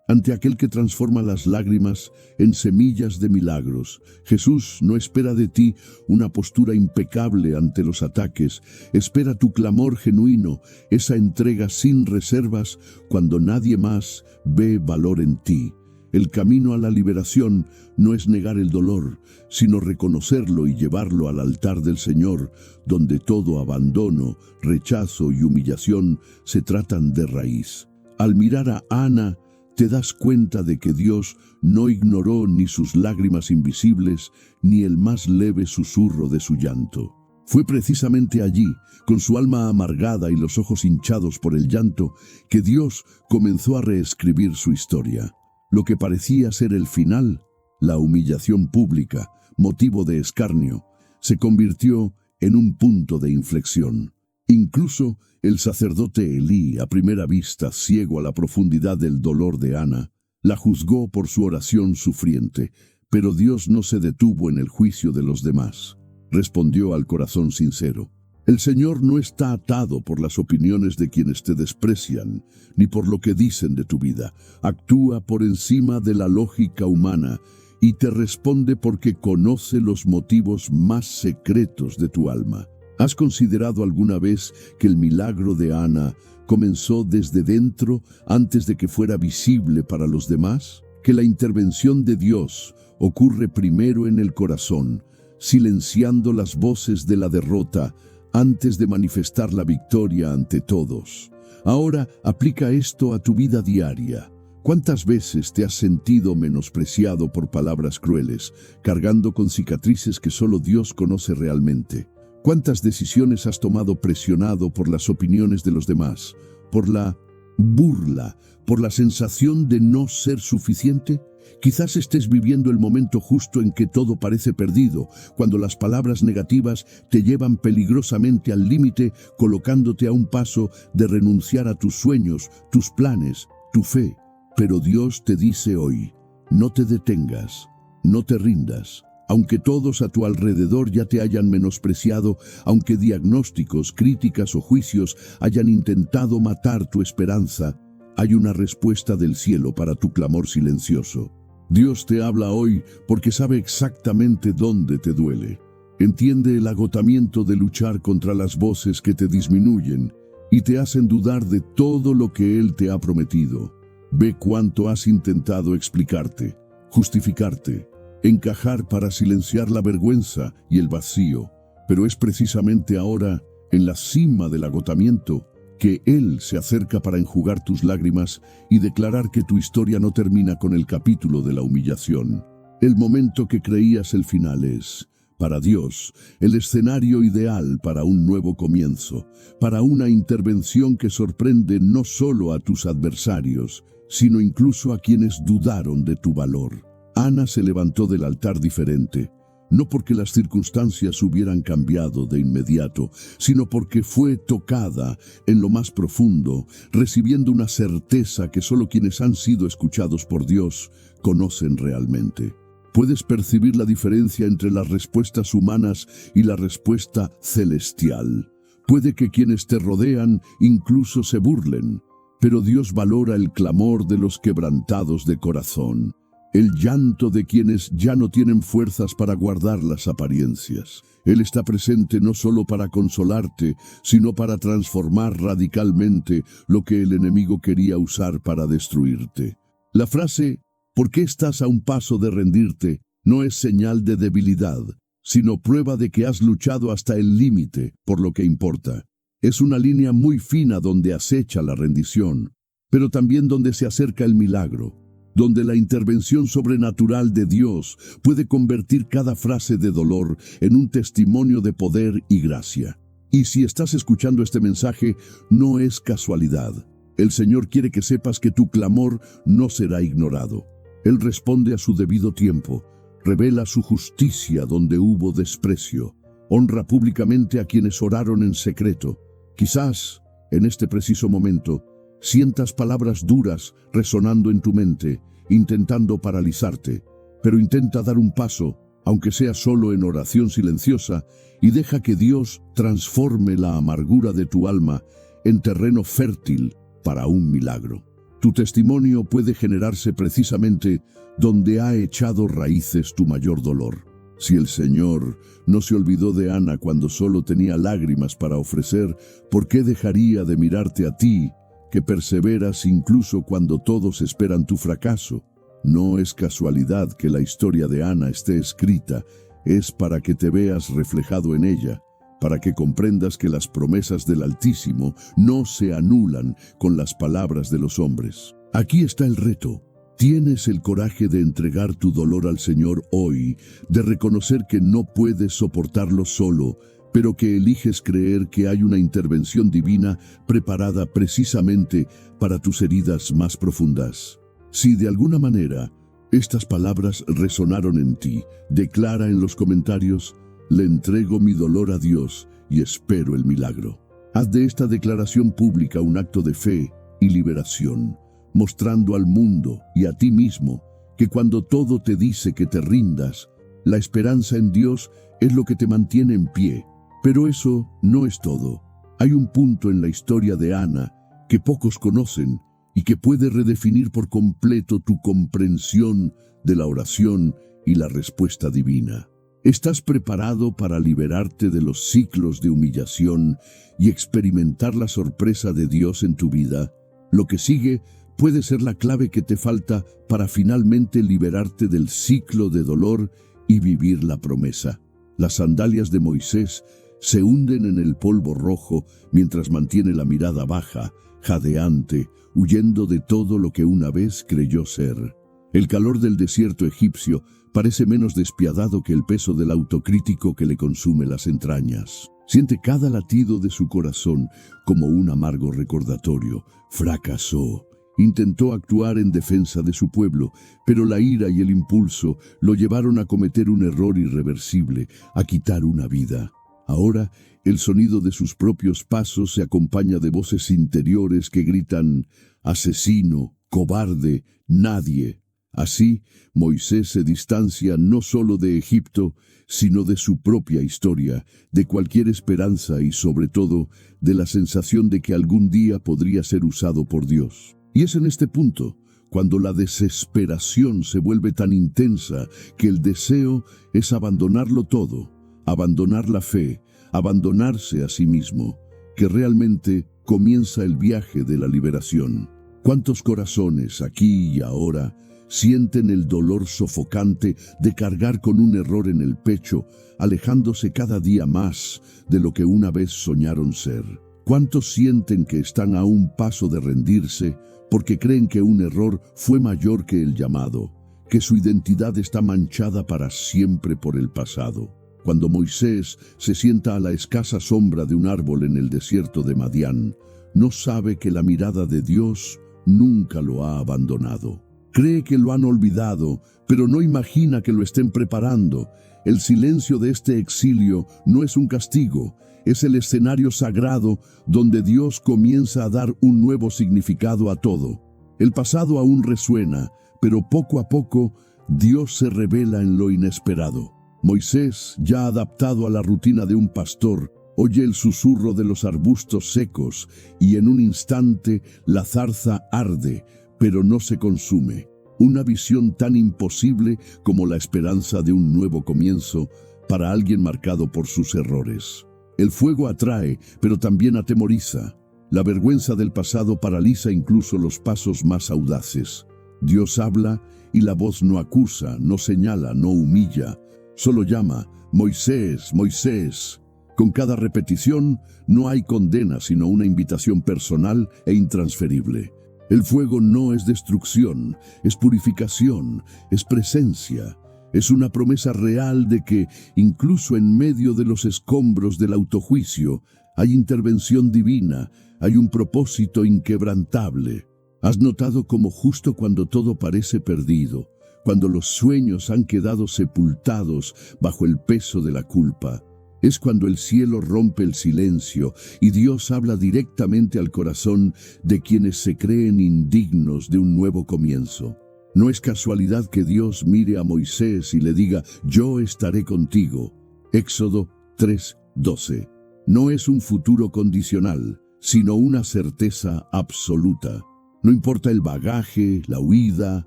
ante aquel que transforma las lágrimas en semillas de milagros. Jesús no espera de ti una postura impecable ante los ataques, espera tu clamor genuino, esa entrega sin reservas cuando nadie más ve valor en ti. El camino a la liberación no es negar el dolor, sino reconocerlo y llevarlo al altar del Señor, donde todo abandono, rechazo y humillación se tratan de raíz. Al mirar a Ana, te das cuenta de que Dios no ignoró ni sus lágrimas invisibles, ni el más leve susurro de su llanto. Fue precisamente allí, con su alma amargada y los ojos hinchados por el llanto, que Dios comenzó a reescribir su historia. Lo que parecía ser el final, la humillación pública, motivo de escarnio, se convirtió en un punto de inflexión. Incluso el sacerdote Elí, a primera vista ciego a la profundidad del dolor de Ana, la juzgó por su oración sufriente, pero Dios no se detuvo en el juicio de los demás. Respondió al corazón sincero: el Señor no está atado por las opiniones de quienes te desprecian, ni por lo que dicen de tu vida. Actúa por encima de la lógica humana y te responde porque conoce los motivos más secretos de tu alma. ¿Has considerado alguna vez que el milagro de Ana comenzó desde dentro antes de que fuera visible para los demás? Que la intervención de Dios ocurre primero en el corazón, silenciando las voces de la derrota antes de manifestar la victoria ante todos. Ahora aplica esto a tu vida diaria. ¿Cuántas veces te has sentido menospreciado por palabras crueles, cargando con cicatrices que solo Dios conoce realmente? ¿Cuántas decisiones has tomado presionado por las opiniones de los demás, por la burla, por la sensación de no ser suficiente? Quizás estés viviendo el momento justo en que todo parece perdido, cuando las palabras negativas te llevan peligrosamente al límite, colocándote a un paso de renunciar a tus sueños, tus planes, tu fe. Pero Dios te dice hoy: no te detengas, no te rindas. Aunque todos a tu alrededor ya te hayan menospreciado, aunque diagnósticos, críticas o juicios hayan intentado matar tu esperanza, hay una respuesta del cielo para tu clamor silencioso. Dios te habla hoy porque sabe exactamente dónde te duele. Entiende el agotamiento de luchar contra las voces que te disminuyen y te hacen dudar de todo lo que Él te ha prometido. Ve cuánto has intentado explicarte, justificarte, encajar para silenciar la vergüenza y el vacío, pero es precisamente ahora, en la cima del agotamiento, que Él se acerca para enjugar tus lágrimas y declarar que tu historia no termina con el capítulo de la humillación. El momento que creías el final es, para Dios, el escenario ideal para un nuevo comienzo, para una intervención que sorprende no solo a tus adversarios, sino incluso a quienes dudaron de tu valor. Ana se levantó del altar diferente, no porque las circunstancias hubieran cambiado de inmediato, sino porque fue tocada en lo más profundo, recibiendo una certeza que solo quienes han sido escuchados por Dios conocen realmente. Puedes percibir la diferencia entre las respuestas humanas y la respuesta celestial. Puede que quienes te rodean incluso se burlen, pero Dios valora el clamor de los quebrantados de corazón, el llanto de quienes ya no tienen fuerzas para guardar las apariencias. Él está presente no solo para consolarte, sino para transformar radicalmente lo que el enemigo quería usar para destruirte. La frase: ¿por qué estás a un paso de rendirte?, no es señal de debilidad, sino prueba de que has luchado hasta el límite por lo que importa. Es una línea muy fina donde acecha la rendición, pero también donde se acerca el milagro, donde la intervención sobrenatural de Dios puede convertir cada frase de dolor en un testimonio de poder y gracia. Y si estás escuchando este mensaje, no es casualidad. El Señor quiere que sepas que tu clamor no será ignorado. Él responde a su debido tiempo, revela su justicia donde hubo desprecio, honra públicamente a quienes oraron en secreto. Quizás, en este preciso momento, sientas palabras duras resonando en tu mente, intentando paralizarte, pero intenta dar un paso, aunque sea solo en oración silenciosa, y deja que Dios transforme la amargura de tu alma en terreno fértil para un milagro. Tu testimonio puede generarse precisamente donde ha echado raíces tu mayor dolor. Si el Señor no se olvidó de Ana cuando solo tenía lágrimas para ofrecer, ¿por qué dejaría de mirarte a ti, que perseveras incluso cuando todos esperan tu fracaso? No es casualidad que la historia de Ana esté escrita, es para que te veas reflejado en ella, para que comprendas que las promesas del Altísimo no se anulan con las palabras de los hombres. Aquí está el reto. ¿Tienes el coraje de entregar tu dolor al Señor hoy, de reconocer que no puedes soportarlo solo, pero que eliges creer que hay una intervención divina preparada precisamente para tus heridas más profundas? Si de alguna manera estas palabras resonaron en ti, declara en los comentarios: le entrego mi dolor a Dios y espero el milagro. Haz de esta declaración pública un acto de fe y liberación, mostrando al mundo y a ti mismo que cuando todo te dice que te rindas, la esperanza en Dios es lo que te mantiene en pie. Pero eso no es todo. Hay un punto en la historia de Ana que pocos conocen y que puede redefinir por completo tu comprensión de la oración y la respuesta divina. ¿Estás preparado para liberarte de los ciclos de humillación y experimentar la sorpresa de Dios en tu vida? Lo que sigue puede ser la clave que te falta para finalmente liberarte del ciclo de dolor y vivir la promesa. Las sandalias de Moisés se hunden en el polvo rojo mientras mantiene la mirada baja, jadeante, huyendo de todo lo que una vez creyó ser. El calor del desierto egipcio parece menos despiadado que el peso del autocrítico que le consume las entrañas. Siente cada latido de su corazón como un amargo recordatorio. Fracasó. Intentó actuar en defensa de su pueblo, pero la ira y el impulso lo llevaron a cometer un error irreversible, a quitar una vida. Ahora, el sonido de sus propios pasos se acompaña de voces interiores que gritan: asesino, cobarde, nadie. Así, Moisés se distancia no solo de Egipto, sino de su propia historia, de cualquier esperanza y, sobre todo, de la sensación de que algún día podría ser usado por Dios. Y es en este punto, cuando la desesperación se vuelve tan intensa que el deseo es abandonarlo todo, abandonar la fe, abandonarse a sí mismo, que realmente comienza el viaje de la liberación. ¿Cuántos corazones aquí y ahora sienten el dolor sofocante de cargar con un error en el pecho, alejándose cada día más de lo que una vez soñaron ser? ¿Cuántos sienten que están a un paso de rendirse porque creen que un error fue mayor que el llamado, que su identidad está manchada para siempre por el pasado? Cuando Moisés se sienta a la escasa sombra de un árbol en el desierto de Madián, no sabe que la mirada de Dios nunca lo ha abandonado. Cree que lo han olvidado, pero no imagina que lo estén preparando. El silencio de este exilio no es un castigo, es el escenario sagrado donde Dios comienza a dar un nuevo significado a todo. El pasado aún resuena, pero poco a poco Dios se revela en lo inesperado. Moisés, ya adaptado a la rutina de un pastor, oye el susurro de los arbustos secos y en un instante la zarza arde, pero no se consume. Una visión tan imposible como la esperanza de un nuevo comienzo para alguien marcado por sus errores. El fuego atrae, pero también atemoriza. La vergüenza del pasado paraliza incluso los pasos más audaces. Dios habla y la voz no acusa, no señala, no humilla. Solo llama, Moisés, Moisés. Con cada repetición no hay condena, sino una invitación personal e intransferible. El fuego no es destrucción, es purificación, es presencia. Es una promesa real de que, incluso en medio de los escombros del autojuicio, hay intervención divina, hay un propósito inquebrantable. ¿Has notado cómo justo cuando todo parece perdido, cuando los sueños han quedado sepultados bajo el peso de la culpa, es cuando el cielo rompe el silencio y Dios habla directamente al corazón de quienes se creen indignos de un nuevo comienzo? No es casualidad que Dios mire a Moisés y le diga, yo estaré contigo. Éxodo 3:12. No es un futuro condicional, sino una certeza absoluta. No importa el bagaje, la huida,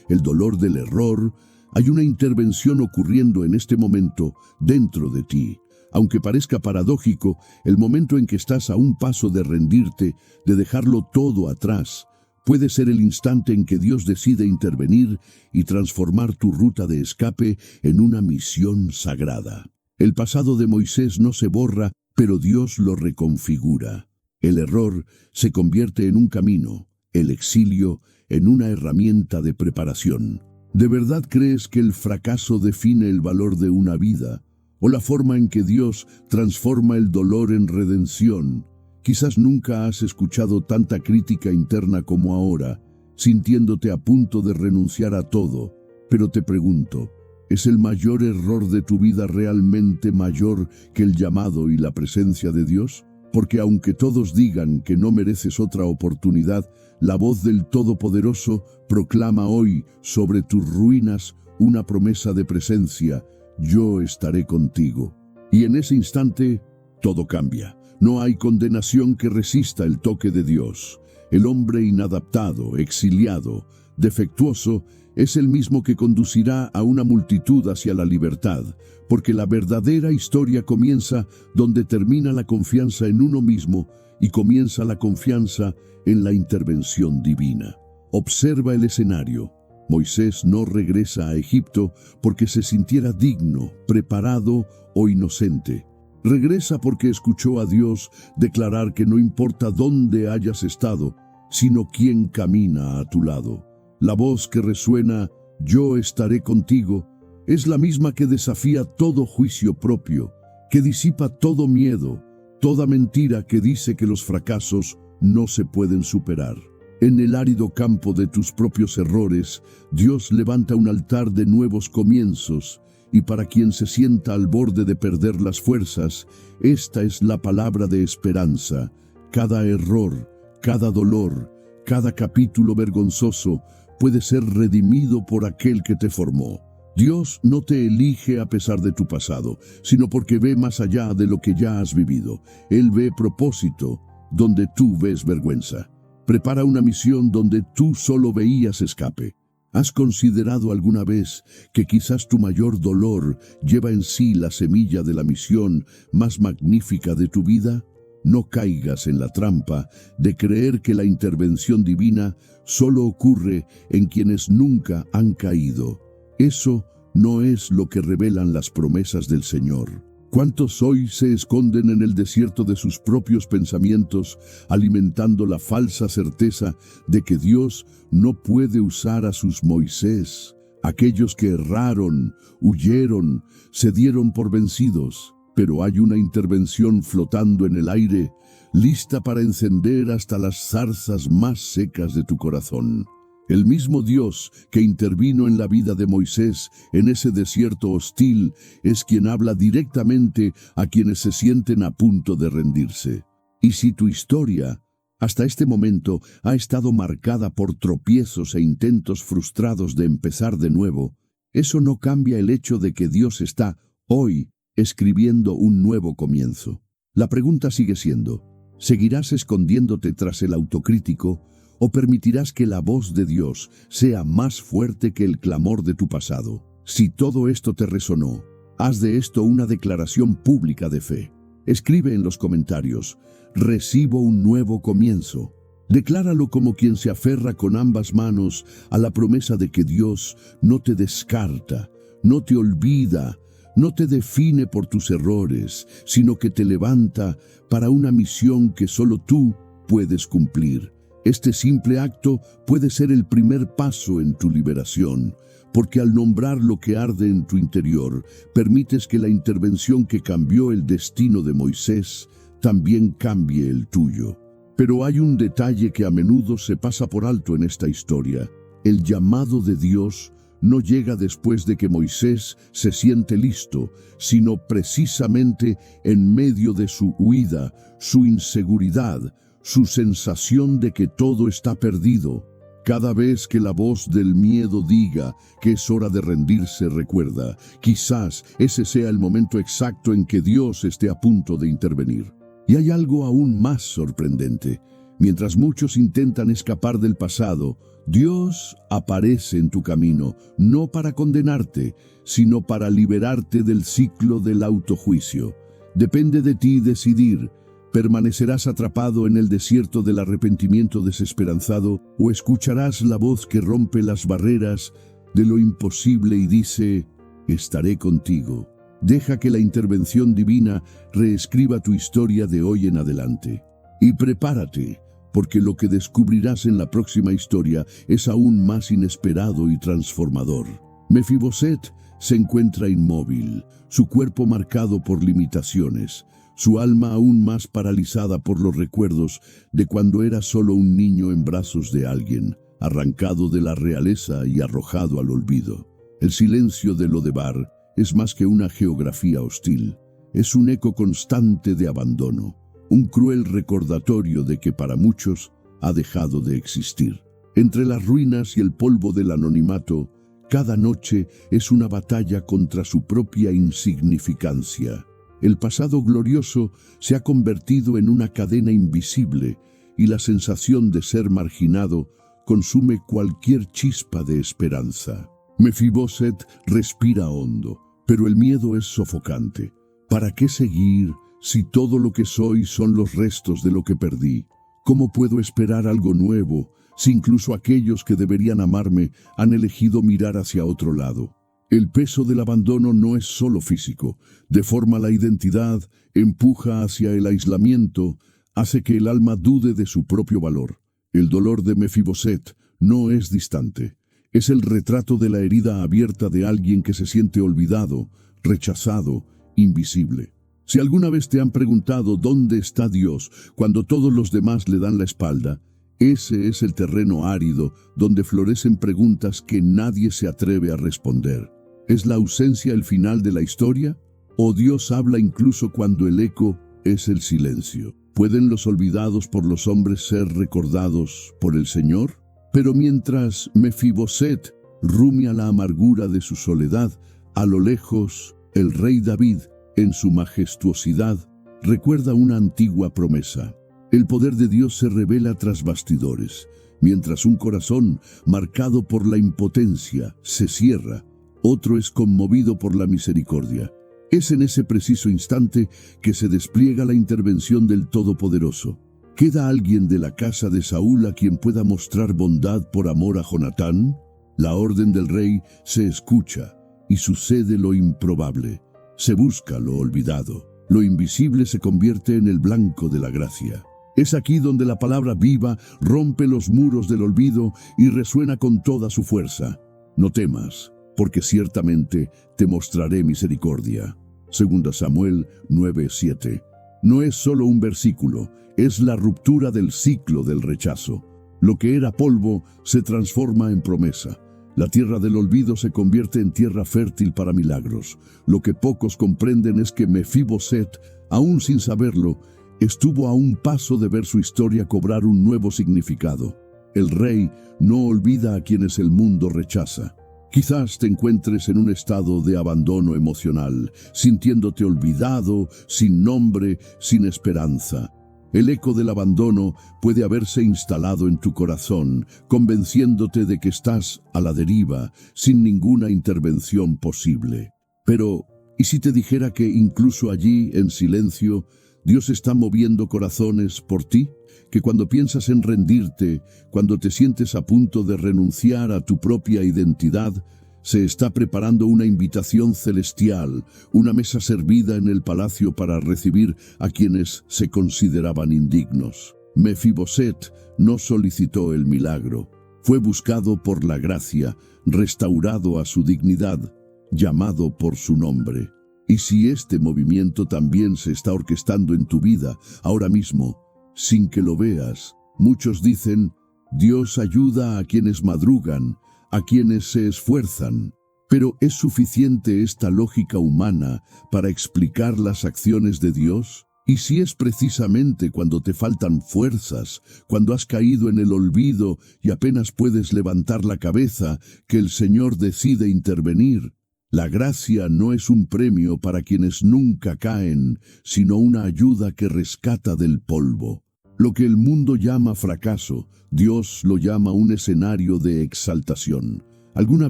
el dolor del error, hay una intervención ocurriendo en este momento dentro de ti. Aunque parezca paradójico, el momento en que estás a un paso de rendirte, de dejarlo todo atrás, puede ser el instante en que Dios decide intervenir y transformar tu ruta de escape en una misión sagrada. El pasado de Moisés no se borra, pero Dios lo reconfigura. El error se convierte en un camino, el exilio en una herramienta de preparación. ¿De verdad crees que el fracaso define el valor de una vida? ¿O la forma en que Dios transforma el dolor en redención? Quizás nunca has escuchado tanta crítica interna como ahora, sintiéndote a punto de renunciar a todo. Pero te pregunto, ¿es el mayor error de tu vida realmente mayor que el llamado y la presencia de Dios? Porque aunque todos digan que no mereces otra oportunidad, la voz del Todopoderoso proclama hoy sobre tus ruinas una promesa de presencia: yo estaré contigo. Y en ese instante, todo cambia. No hay condenación que resista el toque de Dios. El hombre inadaptado, exiliado, defectuoso, es el mismo que conducirá a una multitud hacia la libertad, porque la verdadera historia comienza donde termina la confianza en uno mismo y comienza la confianza en la intervención divina. Observa el escenario. Moisés no regresa a Egipto porque se sintiera digno, preparado o inocente. Regresa porque escuchó a Dios declarar que no importa dónde hayas estado, sino quién camina a tu lado. La voz que resuena, yo estaré contigo, es la misma que desafía todo juicio propio, que disipa todo miedo, toda mentira que dice que los fracasos no se pueden superar. En el árido campo de tus propios errores, Dios levanta un altar de nuevos comienzos, y para quien se sienta al borde de perder las fuerzas, esta es la palabra de esperanza. Cada error, cada dolor, cada capítulo vergonzoso puede ser redimido por aquel que te formó. Dios no te elige a pesar de tu pasado, sino porque ve más allá de lo que ya has vivido. Él ve propósito donde tú ves vergüenza. Prepara una misión donde tú solo veías escape. ¿Has considerado alguna vez que quizás tu mayor dolor lleva en sí la semilla de la misión más magnífica de tu vida? No caigas en la trampa de creer que la intervención divina solo ocurre en quienes nunca han caído. Eso no es lo que revelan las promesas del Señor. ¿Cuántos hoy se esconden en el desierto de sus propios pensamientos, alimentando la falsa certeza de que Dios no puede usar a sus Moisés, aquellos que erraron, huyeron, se dieron por vencidos? Pero hay una intervención flotando en el aire, lista para encender hasta las zarzas más secas de tu corazón. El mismo Dios que intervino en la vida de Moisés en ese desierto hostil es quien habla directamente a quienes se sienten a punto de rendirse. Y si tu historia, hasta este momento, ha estado marcada por tropiezos e intentos frustrados de empezar de nuevo, eso no cambia el hecho de que Dios está, hoy, escribiendo un nuevo comienzo. La pregunta sigue siendo, ¿seguirás escondiéndote tras el autocrítico o permitirás que la voz de Dios sea más fuerte que el clamor de tu pasado? Si todo esto te resonó, haz de esto una declaración pública de fe. Escribe en los comentarios, recibo un nuevo comienzo. Decláralo como quien se aferra con ambas manos a la promesa de que Dios no te descarta, no te olvida, no te define por tus errores, sino que te levanta para una misión que solo tú puedes cumplir. Este simple acto puede ser el primer paso en tu liberación, porque al nombrar lo que arde en tu interior, permites que la intervención que cambió el destino de Moisés también cambie el tuyo. Pero hay un detalle que a menudo se pasa por alto en esta historia. El llamado de Dios no llega después de que Moisés se siente listo, sino precisamente en medio de su huida, su inseguridad, su sensación de que todo está perdido. Cada vez que la voz del miedo diga que es hora de rendirse, recuerda, quizás ese sea el momento exacto en que Dios esté a punto de intervenir. Y hay algo aún más sorprendente. Mientras muchos intentan escapar del pasado, Dios aparece en tu camino, no para condenarte, sino para liberarte del ciclo del autojuicio. Depende de ti decidir. ¿Permanecerás atrapado en el desierto del arrepentimiento desesperanzado o escucharás la voz que rompe las barreras de lo imposible y dice, estaré contigo? Deja que la intervención divina reescriba tu historia de hoy en adelante. Y prepárate, porque lo que descubrirás en la próxima historia es aún más inesperado y transformador. Mefiboset se encuentra inmóvil, su cuerpo marcado por limitaciones, su alma aún más paralizada por los recuerdos de cuando era solo un niño en brazos de alguien, arrancado de la realeza y arrojado al olvido. El silencio de Lodebar es más que una geografía hostil, es un eco constante de abandono, un cruel recordatorio de que para muchos ha dejado de existir. Entre las ruinas y el polvo del anonimato, cada noche es una batalla contra su propia insignificancia. El pasado glorioso se ha convertido en una cadena invisible y la sensación de ser marginado consume cualquier chispa de esperanza. Mefiboset respira hondo, pero el miedo es sofocante. ¿Para qué seguir si todo lo que soy son los restos de lo que perdí? ¿Cómo puedo esperar algo nuevo si incluso aquellos que deberían amarme han elegido mirar hacia otro lado? El peso del abandono no es solo físico, deforma la identidad, empuja hacia el aislamiento, hace que el alma dude de su propio valor. El dolor de Mefiboset no es distante, es el retrato de la herida abierta de alguien que se siente olvidado, rechazado, invisible. Si alguna vez te han preguntado dónde está Dios cuando todos los demás le dan la espalda, ese es el terreno árido donde florecen preguntas que nadie se atreve a responder. ¿Es la ausencia el final de la historia? ¿O Dios habla incluso cuando el eco es el silencio? ¿Pueden los olvidados por los hombres ser recordados por el Señor? Pero mientras Mefiboset rumia la amargura de su soledad, a lo lejos, el rey David, en su majestuosidad, recuerda una antigua promesa. El poder de Dios se revela tras bastidores, mientras un corazón marcado por la impotencia se cierra. Otro es conmovido por la misericordia. Es en ese preciso instante que se despliega la intervención del Todopoderoso. ¿Queda alguien de la casa de Saúl a quien pueda mostrar bondad por amor a Jonatán? La orden del rey se escucha y sucede lo improbable. Se busca lo olvidado. Lo invisible se convierte en el blanco de la gracia. Es aquí donde la palabra viva rompe los muros del olvido y resuena con toda su fuerza. No temas, porque ciertamente te mostraré misericordia. 2 Samuel 9:7. No es solo un versículo, es la ruptura del ciclo del rechazo. Lo que era polvo se transforma en promesa. La tierra del olvido se convierte en tierra fértil para milagros. Lo que pocos comprenden es que Mefiboset, aún sin saberlo, estuvo a un paso de ver su historia cobrar un nuevo significado. El rey no olvida a quienes el mundo rechaza. Quizás te encuentres en un estado de abandono emocional, sintiéndote olvidado, sin nombre, sin esperanza. El eco del abandono puede haberse instalado en tu corazón, convenciéndote de que estás a la deriva, sin ninguna intervención posible. Pero, ¿y si te dijera que incluso allí, en silencio, Dios está moviendo corazones por ti, que cuando piensas en rendirte, cuando te sientes a punto de renunciar a tu propia identidad, se está preparando una invitación celestial, una mesa servida en el palacio para recibir a quienes se consideraban indignos. Mefiboset no solicitó el milagro. Fue buscado por la gracia, restaurado a su dignidad, llamado por su nombre. Y si este movimiento también se está orquestando en tu vida, ahora mismo, sin que lo veas, muchos dicen, Dios ayuda a quienes madrugan, a quienes se esfuerzan. Pero ¿es suficiente esta lógica humana para explicar las acciones de Dios? ¿Y si es precisamente cuando te faltan fuerzas, cuando has caído en el olvido y apenas puedes levantar la cabeza, que el Señor decide intervenir? La gracia no es un premio para quienes nunca caen, sino una ayuda que rescata del polvo. Lo que el mundo llama fracaso, Dios lo llama un escenario de exaltación. ¿Alguna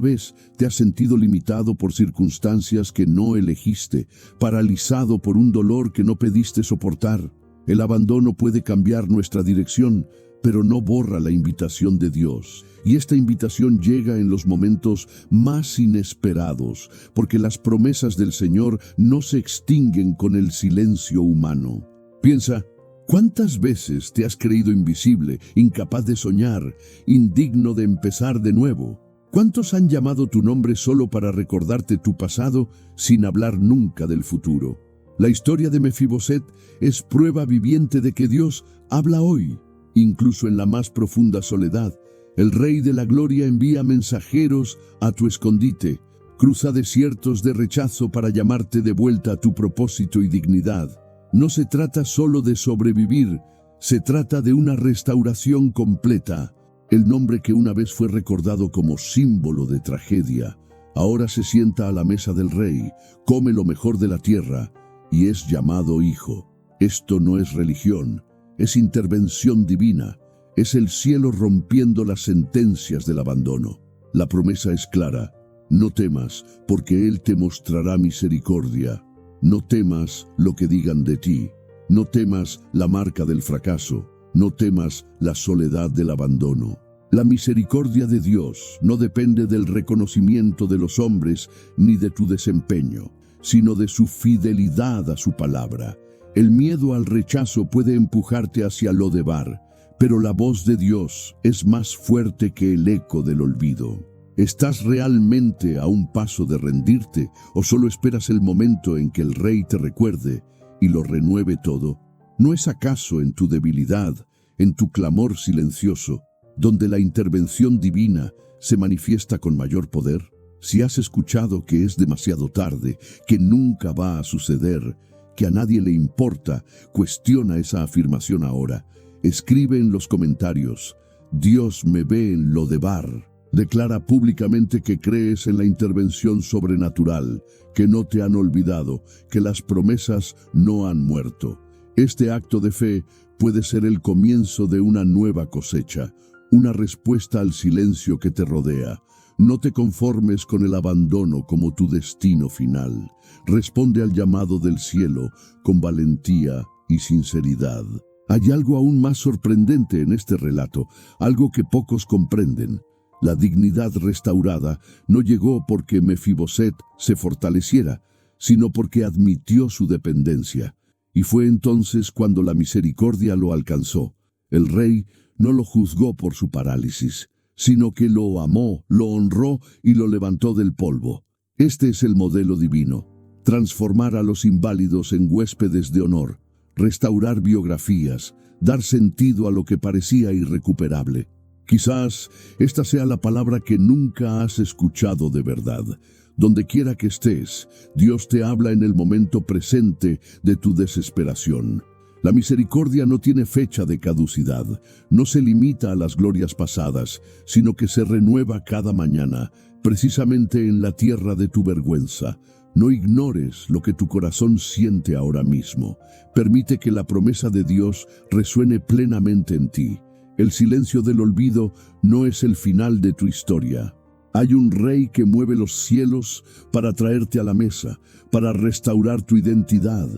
vez te has sentido limitado por circunstancias que no elegiste, paralizado por un dolor que no pediste soportar? El abandono puede cambiar nuestra dirección, pero no borra la invitación de Dios. Y esta invitación llega en los momentos más inesperados, porque las promesas del Señor no se extinguen con el silencio humano. Piensa, ¿cuántas veces te has creído invisible, incapaz de soñar, indigno de empezar de nuevo? ¿Cuántos han llamado tu nombre solo para recordarte tu pasado sin hablar nunca del futuro? La historia de Mefiboset es prueba viviente de que Dios habla hoy, incluso en la más profunda soledad. El Rey de la Gloria envía mensajeros a tu escondite, cruza desiertos de rechazo para llamarte de vuelta a tu propósito y dignidad. No se trata solo de sobrevivir, se trata de una restauración completa. El nombre que una vez fue recordado como símbolo de tragedia, ahora se sienta a la mesa del rey, come lo mejor de la tierra y es llamado hijo. Esto no es religión, es intervención divina. Es el cielo rompiendo las sentencias del abandono. La promesa es clara. No temas, porque Él te mostrará misericordia. No temas lo que digan de ti. No temas la marca del fracaso. No temas la soledad del abandono. La misericordia de Dios no depende del reconocimiento de los hombres ni de tu desempeño, sino de su fidelidad a su palabra. El miedo al rechazo puede empujarte hacia Lodebar, pero la voz de Dios es más fuerte que el eco del olvido. ¿Estás realmente a un paso de rendirte o solo esperas el momento en que el Rey te recuerde y lo renueve todo? ¿No es acaso en tu debilidad, en tu clamor silencioso, donde la intervención divina se manifiesta con mayor poder? Si has escuchado que es demasiado tarde, que nunca va a suceder, que a nadie le importa, cuestiona esa afirmación ahora. Escribe en los comentarios, Dios me ve en Lodebar. Declara públicamente que crees en la intervención sobrenatural, que no te han olvidado, que las promesas no han muerto. Este acto de fe puede ser el comienzo de una nueva cosecha, una respuesta al silencio que te rodea. No te conformes con el abandono como tu destino final. Responde al llamado del cielo con valentía y sinceridad. Hay algo aún más sorprendente en este relato, algo que pocos comprenden. La dignidad restaurada no llegó porque Mefiboset se fortaleciera, sino porque admitió su dependencia. Y fue entonces cuando la misericordia lo alcanzó. El rey no lo juzgó por su parálisis, sino que lo amó, lo honró y lo levantó del polvo. Este es el modelo divino: transformar a los inválidos en huéspedes de honor, restaurar biografías, dar sentido a lo que parecía irrecuperable. Quizás esta sea la palabra que nunca has escuchado de verdad. Donde quiera que estés, Dios te habla en el momento presente de tu desesperación. La misericordia no tiene fecha de caducidad, no se limita a las glorias pasadas, sino que se renueva cada mañana, precisamente en la tierra de tu vergüenza. No ignores lo que tu corazón siente ahora mismo. Permite que la promesa de Dios resuene plenamente en ti. El silencio del olvido no es el final de tu historia. Hay un Rey que mueve los cielos para traerte a la mesa, para restaurar tu identidad,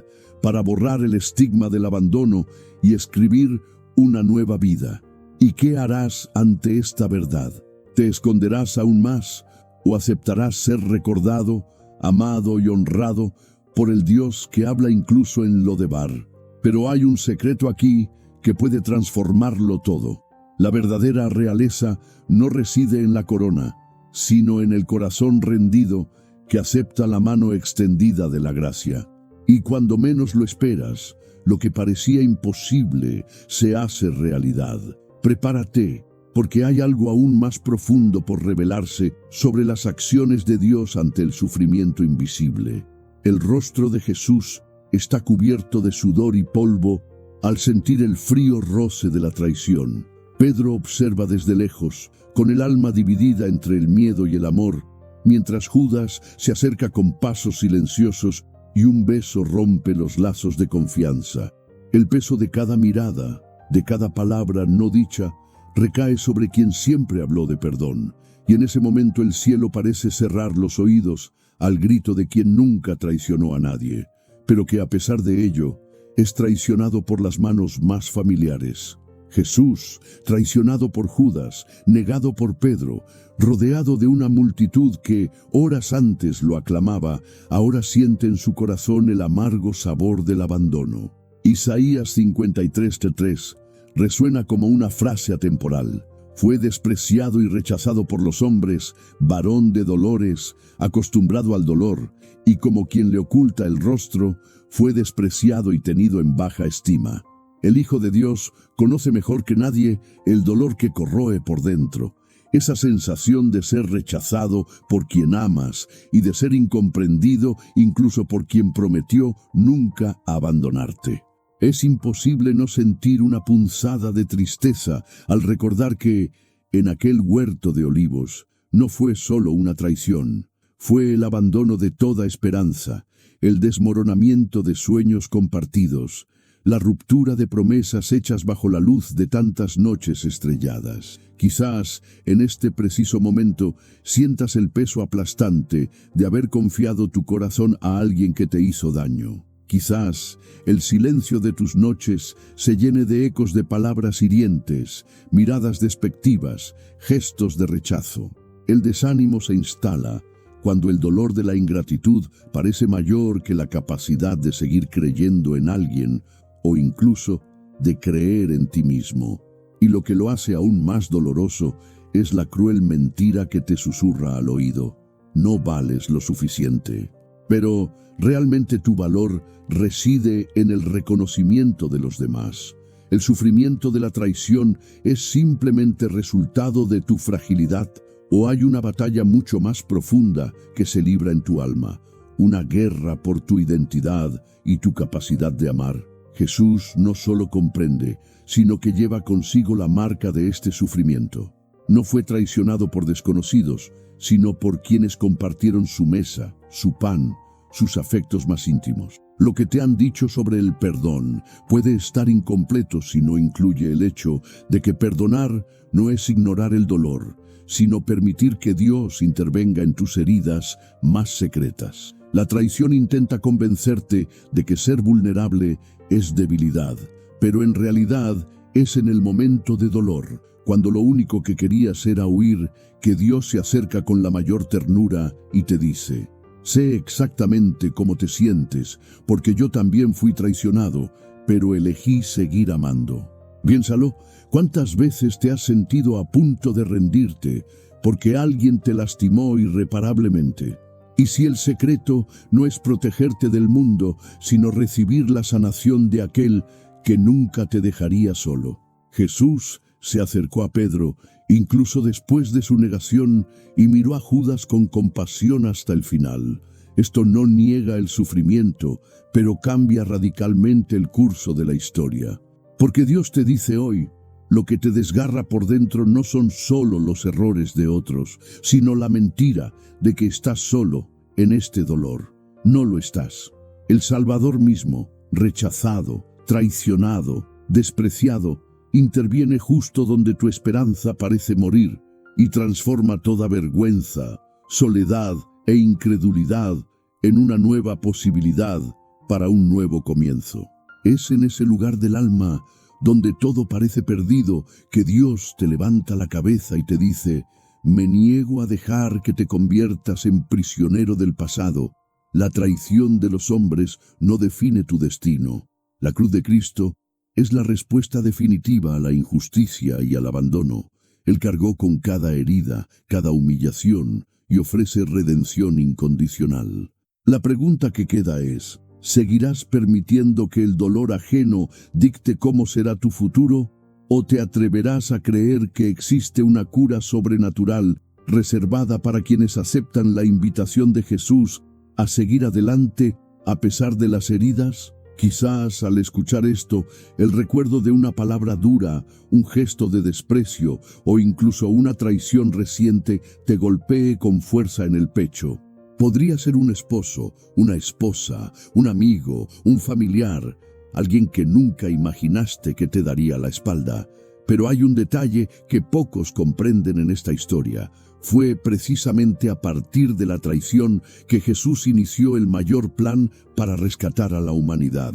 para borrar el estigma del abandono y escribir una nueva vida. ¿Y qué harás ante esta verdad? ¿Te esconderás aún más o aceptarás ser recordado, amado y honrado por el Dios que habla incluso en Lodebar? Pero hay un secreto aquí que puede transformarlo todo. La verdadera realeza no reside en la corona, sino en el corazón rendido que acepta la mano extendida de la gracia. Y cuando menos lo esperas, lo que parecía imposible se hace realidad. Prepárate, porque hay algo aún más profundo por revelarse sobre las acciones de Dios ante el sufrimiento invisible. El rostro de Jesús está cubierto de sudor y polvo al sentir el frío roce de la traición. Pedro observa desde lejos, con el alma dividida entre el miedo y el amor, mientras Judas se acerca con pasos silenciosos y un beso rompe los lazos de confianza. El peso de cada mirada, de cada palabra no dicha, recae sobre quien siempre habló de perdón, y en ese momento el cielo parece cerrar los oídos al grito de quien nunca traicionó a nadie, pero que a pesar de ello, es traicionado por las manos más familiares. Jesús, traicionado por Judas, negado por Pedro, rodeado de una multitud que horas antes lo aclamaba, ahora siente en su corazón el amargo sabor del abandono. Isaías 53:3 resuena como una frase atemporal. Fue despreciado y rechazado por los hombres, varón de dolores, acostumbrado al dolor, y como quien le oculta el rostro, fue despreciado y tenido en baja estima. El Hijo de Dios conoce mejor que nadie el dolor que corroe por dentro, esa sensación de ser rechazado por quien amas y de ser incomprendido incluso por quien prometió nunca abandonarte. Es imposible no sentir una punzada de tristeza al recordar que, en aquel huerto de olivos, no fue solo una traición, fue el abandono de toda esperanza, el desmoronamiento de sueños compartidos, la ruptura de promesas hechas bajo la luz de tantas noches estrelladas. Quizás, en este preciso momento, sientas el peso aplastante de haber confiado tu corazón a alguien que te hizo daño. Quizás el silencio de tus noches se llene de ecos de palabras hirientes, miradas despectivas, gestos de rechazo. El desánimo se instala cuando el dolor de la ingratitud parece mayor que la capacidad de seguir creyendo en alguien o incluso de creer en ti mismo. Y lo que lo hace aún más doloroso es la cruel mentira que te susurra al oído: no vales lo suficiente. Pero realmente tu valor reside en el reconocimiento de los demás. El sufrimiento de la traición es simplemente resultado de tu fragilidad, o hay una batalla mucho más profunda que se libra en tu alma, una guerra por tu identidad y tu capacidad de amar. Jesús no solo comprende, sino que lleva consigo la marca de este sufrimiento. No fue traicionado por desconocidos, sino por quienes compartieron su mesa, su pan, sus afectos más íntimos. Lo que te han dicho sobre el perdón puede estar incompleto si no incluye el hecho de que perdonar no es ignorar el dolor, sino permitir que Dios intervenga en tus heridas más secretas. La traición intenta convencerte de que ser vulnerable es debilidad, pero en realidad es en el momento de dolor, cuando lo único que querías era huir, que Dios se acerca con la mayor ternura y te dice: sé exactamente cómo te sientes, porque yo también fui traicionado, pero elegí seguir amando. Piénsalo, ¿cuántas veces te has sentido a punto de rendirte porque alguien te lastimó irreparablemente? Y si el secreto no es protegerte del mundo, sino recibir la sanación de aquel que nunca te dejaría solo. Jesús se acercó a Pedro, incluso después de su negación, y miró a Judas con compasión hasta el final. Esto no niega el sufrimiento, pero cambia radicalmente el curso de la historia. Porque Dios te dice hoy: lo que te desgarra por dentro no son solo los errores de otros, sino la mentira de que estás solo en este dolor. No lo estás. El Salvador mismo, rechazado, traicionado, despreciado, interviene justo donde tu esperanza parece morir y transforma toda vergüenza, soledad e incredulidad en una nueva posibilidad, para un nuevo comienzo. Es en ese lugar del alma donde todo parece perdido que Dios te levanta la cabeza y te dice: me niego a dejar que te conviertas en prisionero del pasado. La traición de los hombres no define tu destino. La cruz de Cristo es la respuesta definitiva a la injusticia y al abandono. Él cargó con cada herida, cada humillación y ofrece redención incondicional. La pregunta que queda es: ¿seguirás permitiendo que el dolor ajeno dicte cómo será tu futuro? ¿O te atreverás a creer que existe una cura sobrenatural reservada para quienes aceptan la invitación de Jesús a seguir adelante a pesar de las heridas? Quizás al escuchar esto, el recuerdo de una palabra dura, un gesto de desprecio o incluso una traición reciente te golpee con fuerza en el pecho. Podría ser un esposo, una esposa, un amigo, un familiar, alguien que nunca imaginaste que te daría la espalda. Pero hay un detalle que pocos comprenden en esta historia. Fue precisamente a partir de la traición que Jesús inició el mayor plan para rescatar a la humanidad.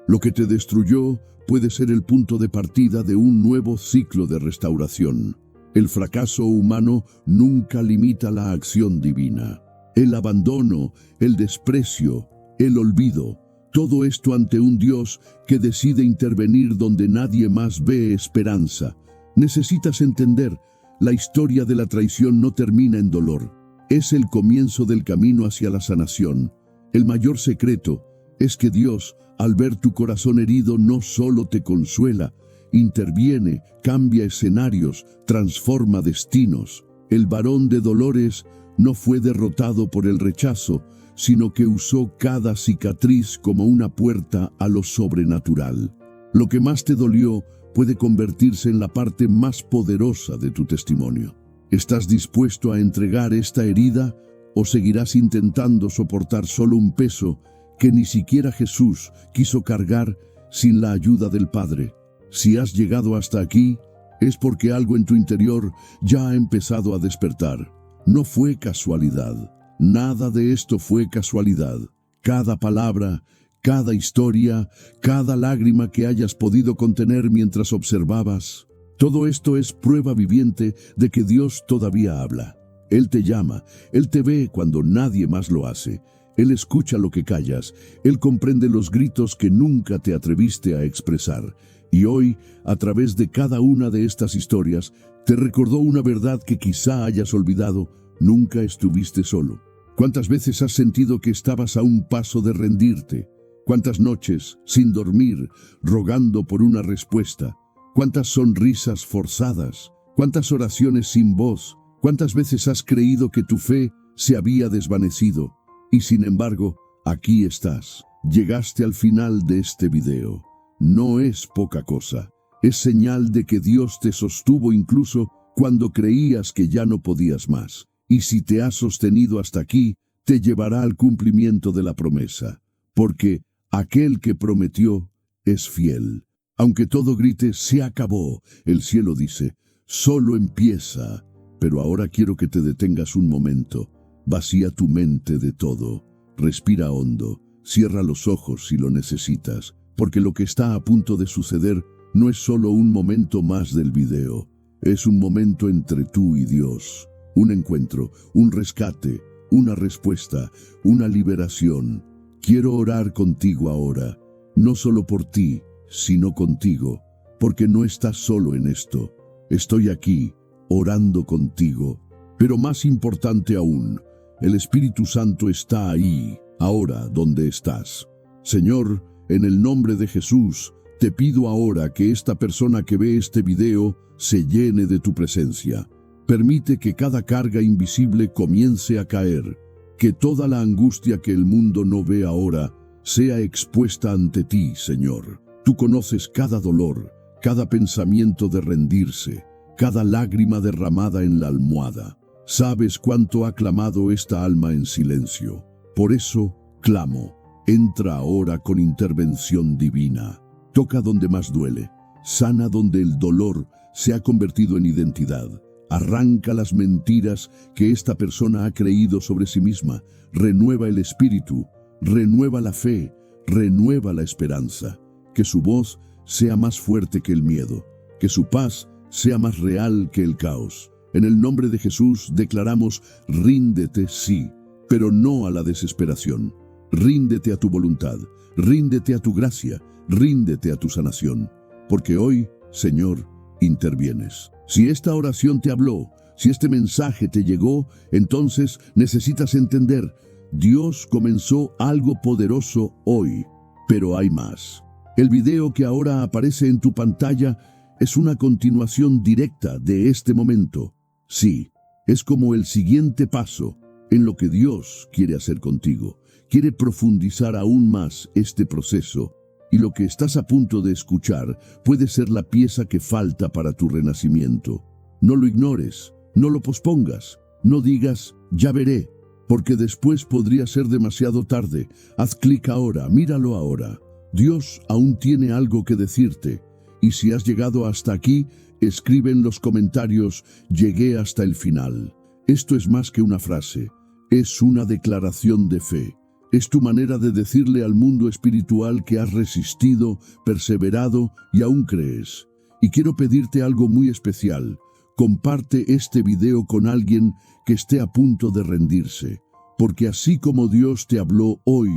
Lo que te destruyó puede ser el punto de partida de un nuevo ciclo de restauración. El fracaso humano nunca limita la acción divina. El abandono, el desprecio, el olvido, todo esto ante un Dios que decide intervenir donde nadie más ve esperanza. Necesitas entender: la historia de la traición no termina en dolor. Es el comienzo del camino hacia la sanación. El mayor secreto es que Dios, al ver tu corazón herido, no solo te consuela, interviene, cambia escenarios, transforma destinos. El varón de dolores no fue derrotado por el rechazo, sino que usó cada cicatriz como una puerta a lo sobrenatural. Lo que más te dolió puede convertirse en la parte más poderosa de tu testimonio. ¿Estás dispuesto a entregar esta herida o seguirás intentando soportar solo un peso que ni siquiera Jesús quiso cargar sin la ayuda del Padre? Si has llegado hasta aquí, es porque algo en tu interior ya ha empezado a despertar. No fue casualidad. Nada de esto fue casualidad. Cada palabra, cada historia, cada lágrima que hayas podido contener mientras observabas, todo esto es prueba viviente de que Dios todavía habla. Él te llama, Él te ve cuando nadie más lo hace. Él escucha lo que callas, Él comprende los gritos que nunca te atreviste a expresar. Y hoy, a través de cada una de estas historias, te recordó una verdad que quizá hayas olvidado: nunca estuviste solo. ¿Cuántas veces has sentido que estabas a un paso de rendirte? ¿Cuántas noches, sin dormir, rogando por una respuesta? ¿Cuántas sonrisas forzadas? ¿Cuántas oraciones sin voz? ¿Cuántas veces has creído que tu fe se había desvanecido? Y sin embargo, aquí estás. Llegaste al final de este video. No es poca cosa. Es señal de que Dios te sostuvo incluso cuando creías que ya no podías más. Y si te has sostenido hasta aquí, te llevará al cumplimiento de la promesa. Porque aquel que prometió es fiel. Aunque todo grite: se acabó, el cielo dice: solo empieza. Pero ahora quiero que te detengas un momento. Vacía tu mente de todo. Respira hondo. Cierra los ojos si lo necesitas. Porque lo que está a punto de suceder no es solo un momento más del video. Es un momento entre tú y Dios. Un encuentro, un rescate, una respuesta, una liberación. Quiero orar contigo ahora, no solo por ti, sino contigo, porque no estás solo en esto. Estoy aquí, orando contigo. Pero más importante aún, el Espíritu Santo está ahí, ahora donde estás. Señor, en el nombre de Jesús, te pido ahora que esta persona que ve este video se llene de tu presencia. Permite que cada carga invisible comience a caer, que toda la angustia que el mundo no ve ahora sea expuesta ante ti, Señor. Tú conoces cada dolor, cada pensamiento de rendirse, cada lágrima derramada en la almohada. Sabes cuánto ha clamado esta alma en silencio. Por eso, clamo, entra ahora con intervención divina. Toca donde más duele, sana donde el dolor se ha convertido en identidad. Arranca las mentiras que esta persona ha creído sobre sí misma. Renueva el espíritu, renueva la fe, renueva la esperanza, que su voz sea más fuerte que el miedo, que su paz sea más real que el caos. En el nombre de Jesús declaramos: ríndete, sí, pero no a la desesperación. Ríndete a tu voluntad, ríndete a tu gracia, ríndete a tu sanación, porque hoy, Señor, intervienes. Si esta oración te habló, si este mensaje te llegó, entonces necesitas entender: Dios comenzó algo poderoso hoy, pero hay más. El video que ahora aparece en tu pantalla es una continuación directa de este momento. Sí, es como el siguiente paso en lo que Dios quiere hacer contigo. Quiere profundizar aún más este proceso, y lo que estás a punto de escuchar puede ser la pieza que falta para tu renacimiento. No lo ignores, no lo pospongas, no digas ya veré, porque después podría ser demasiado tarde. Haz clic ahora, míralo ahora. Dios aún tiene algo que decirte, y si has llegado hasta aquí, escribe en los comentarios: llegué hasta el final. Esto es más que una frase, es una declaración de fe. Es tu manera de decirle al mundo espiritual que has resistido, perseverado y aún crees. Y quiero pedirte algo muy especial: comparte este video con alguien que esté a punto de rendirse, porque así como Dios te habló hoy,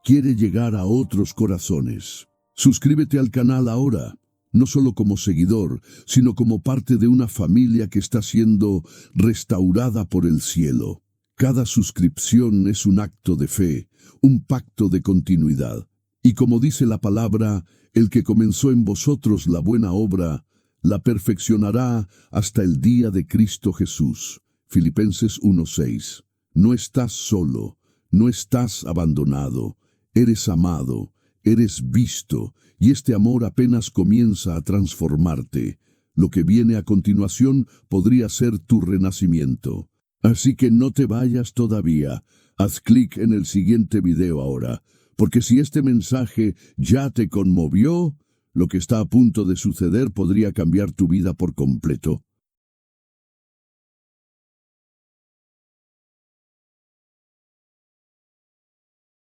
quiere llegar a otros corazones. Suscríbete al canal ahora, no solo como seguidor, sino como parte de una familia que está siendo restaurada por el cielo. Cada suscripción es un acto de fe, un pacto de continuidad. Y como dice la palabra, el que comenzó en vosotros la buena obra, la perfeccionará hasta el día de Cristo Jesús. Filipenses 1:6. No estás solo, no estás abandonado, eres amado, eres visto, y este amor apenas comienza a transformarte. Lo que viene a continuación podría ser tu renacimiento. Así que no te vayas todavía. Haz clic en el siguiente video ahora, porque si este mensaje ya te conmovió, lo que está a punto de suceder podría cambiar tu vida por completo.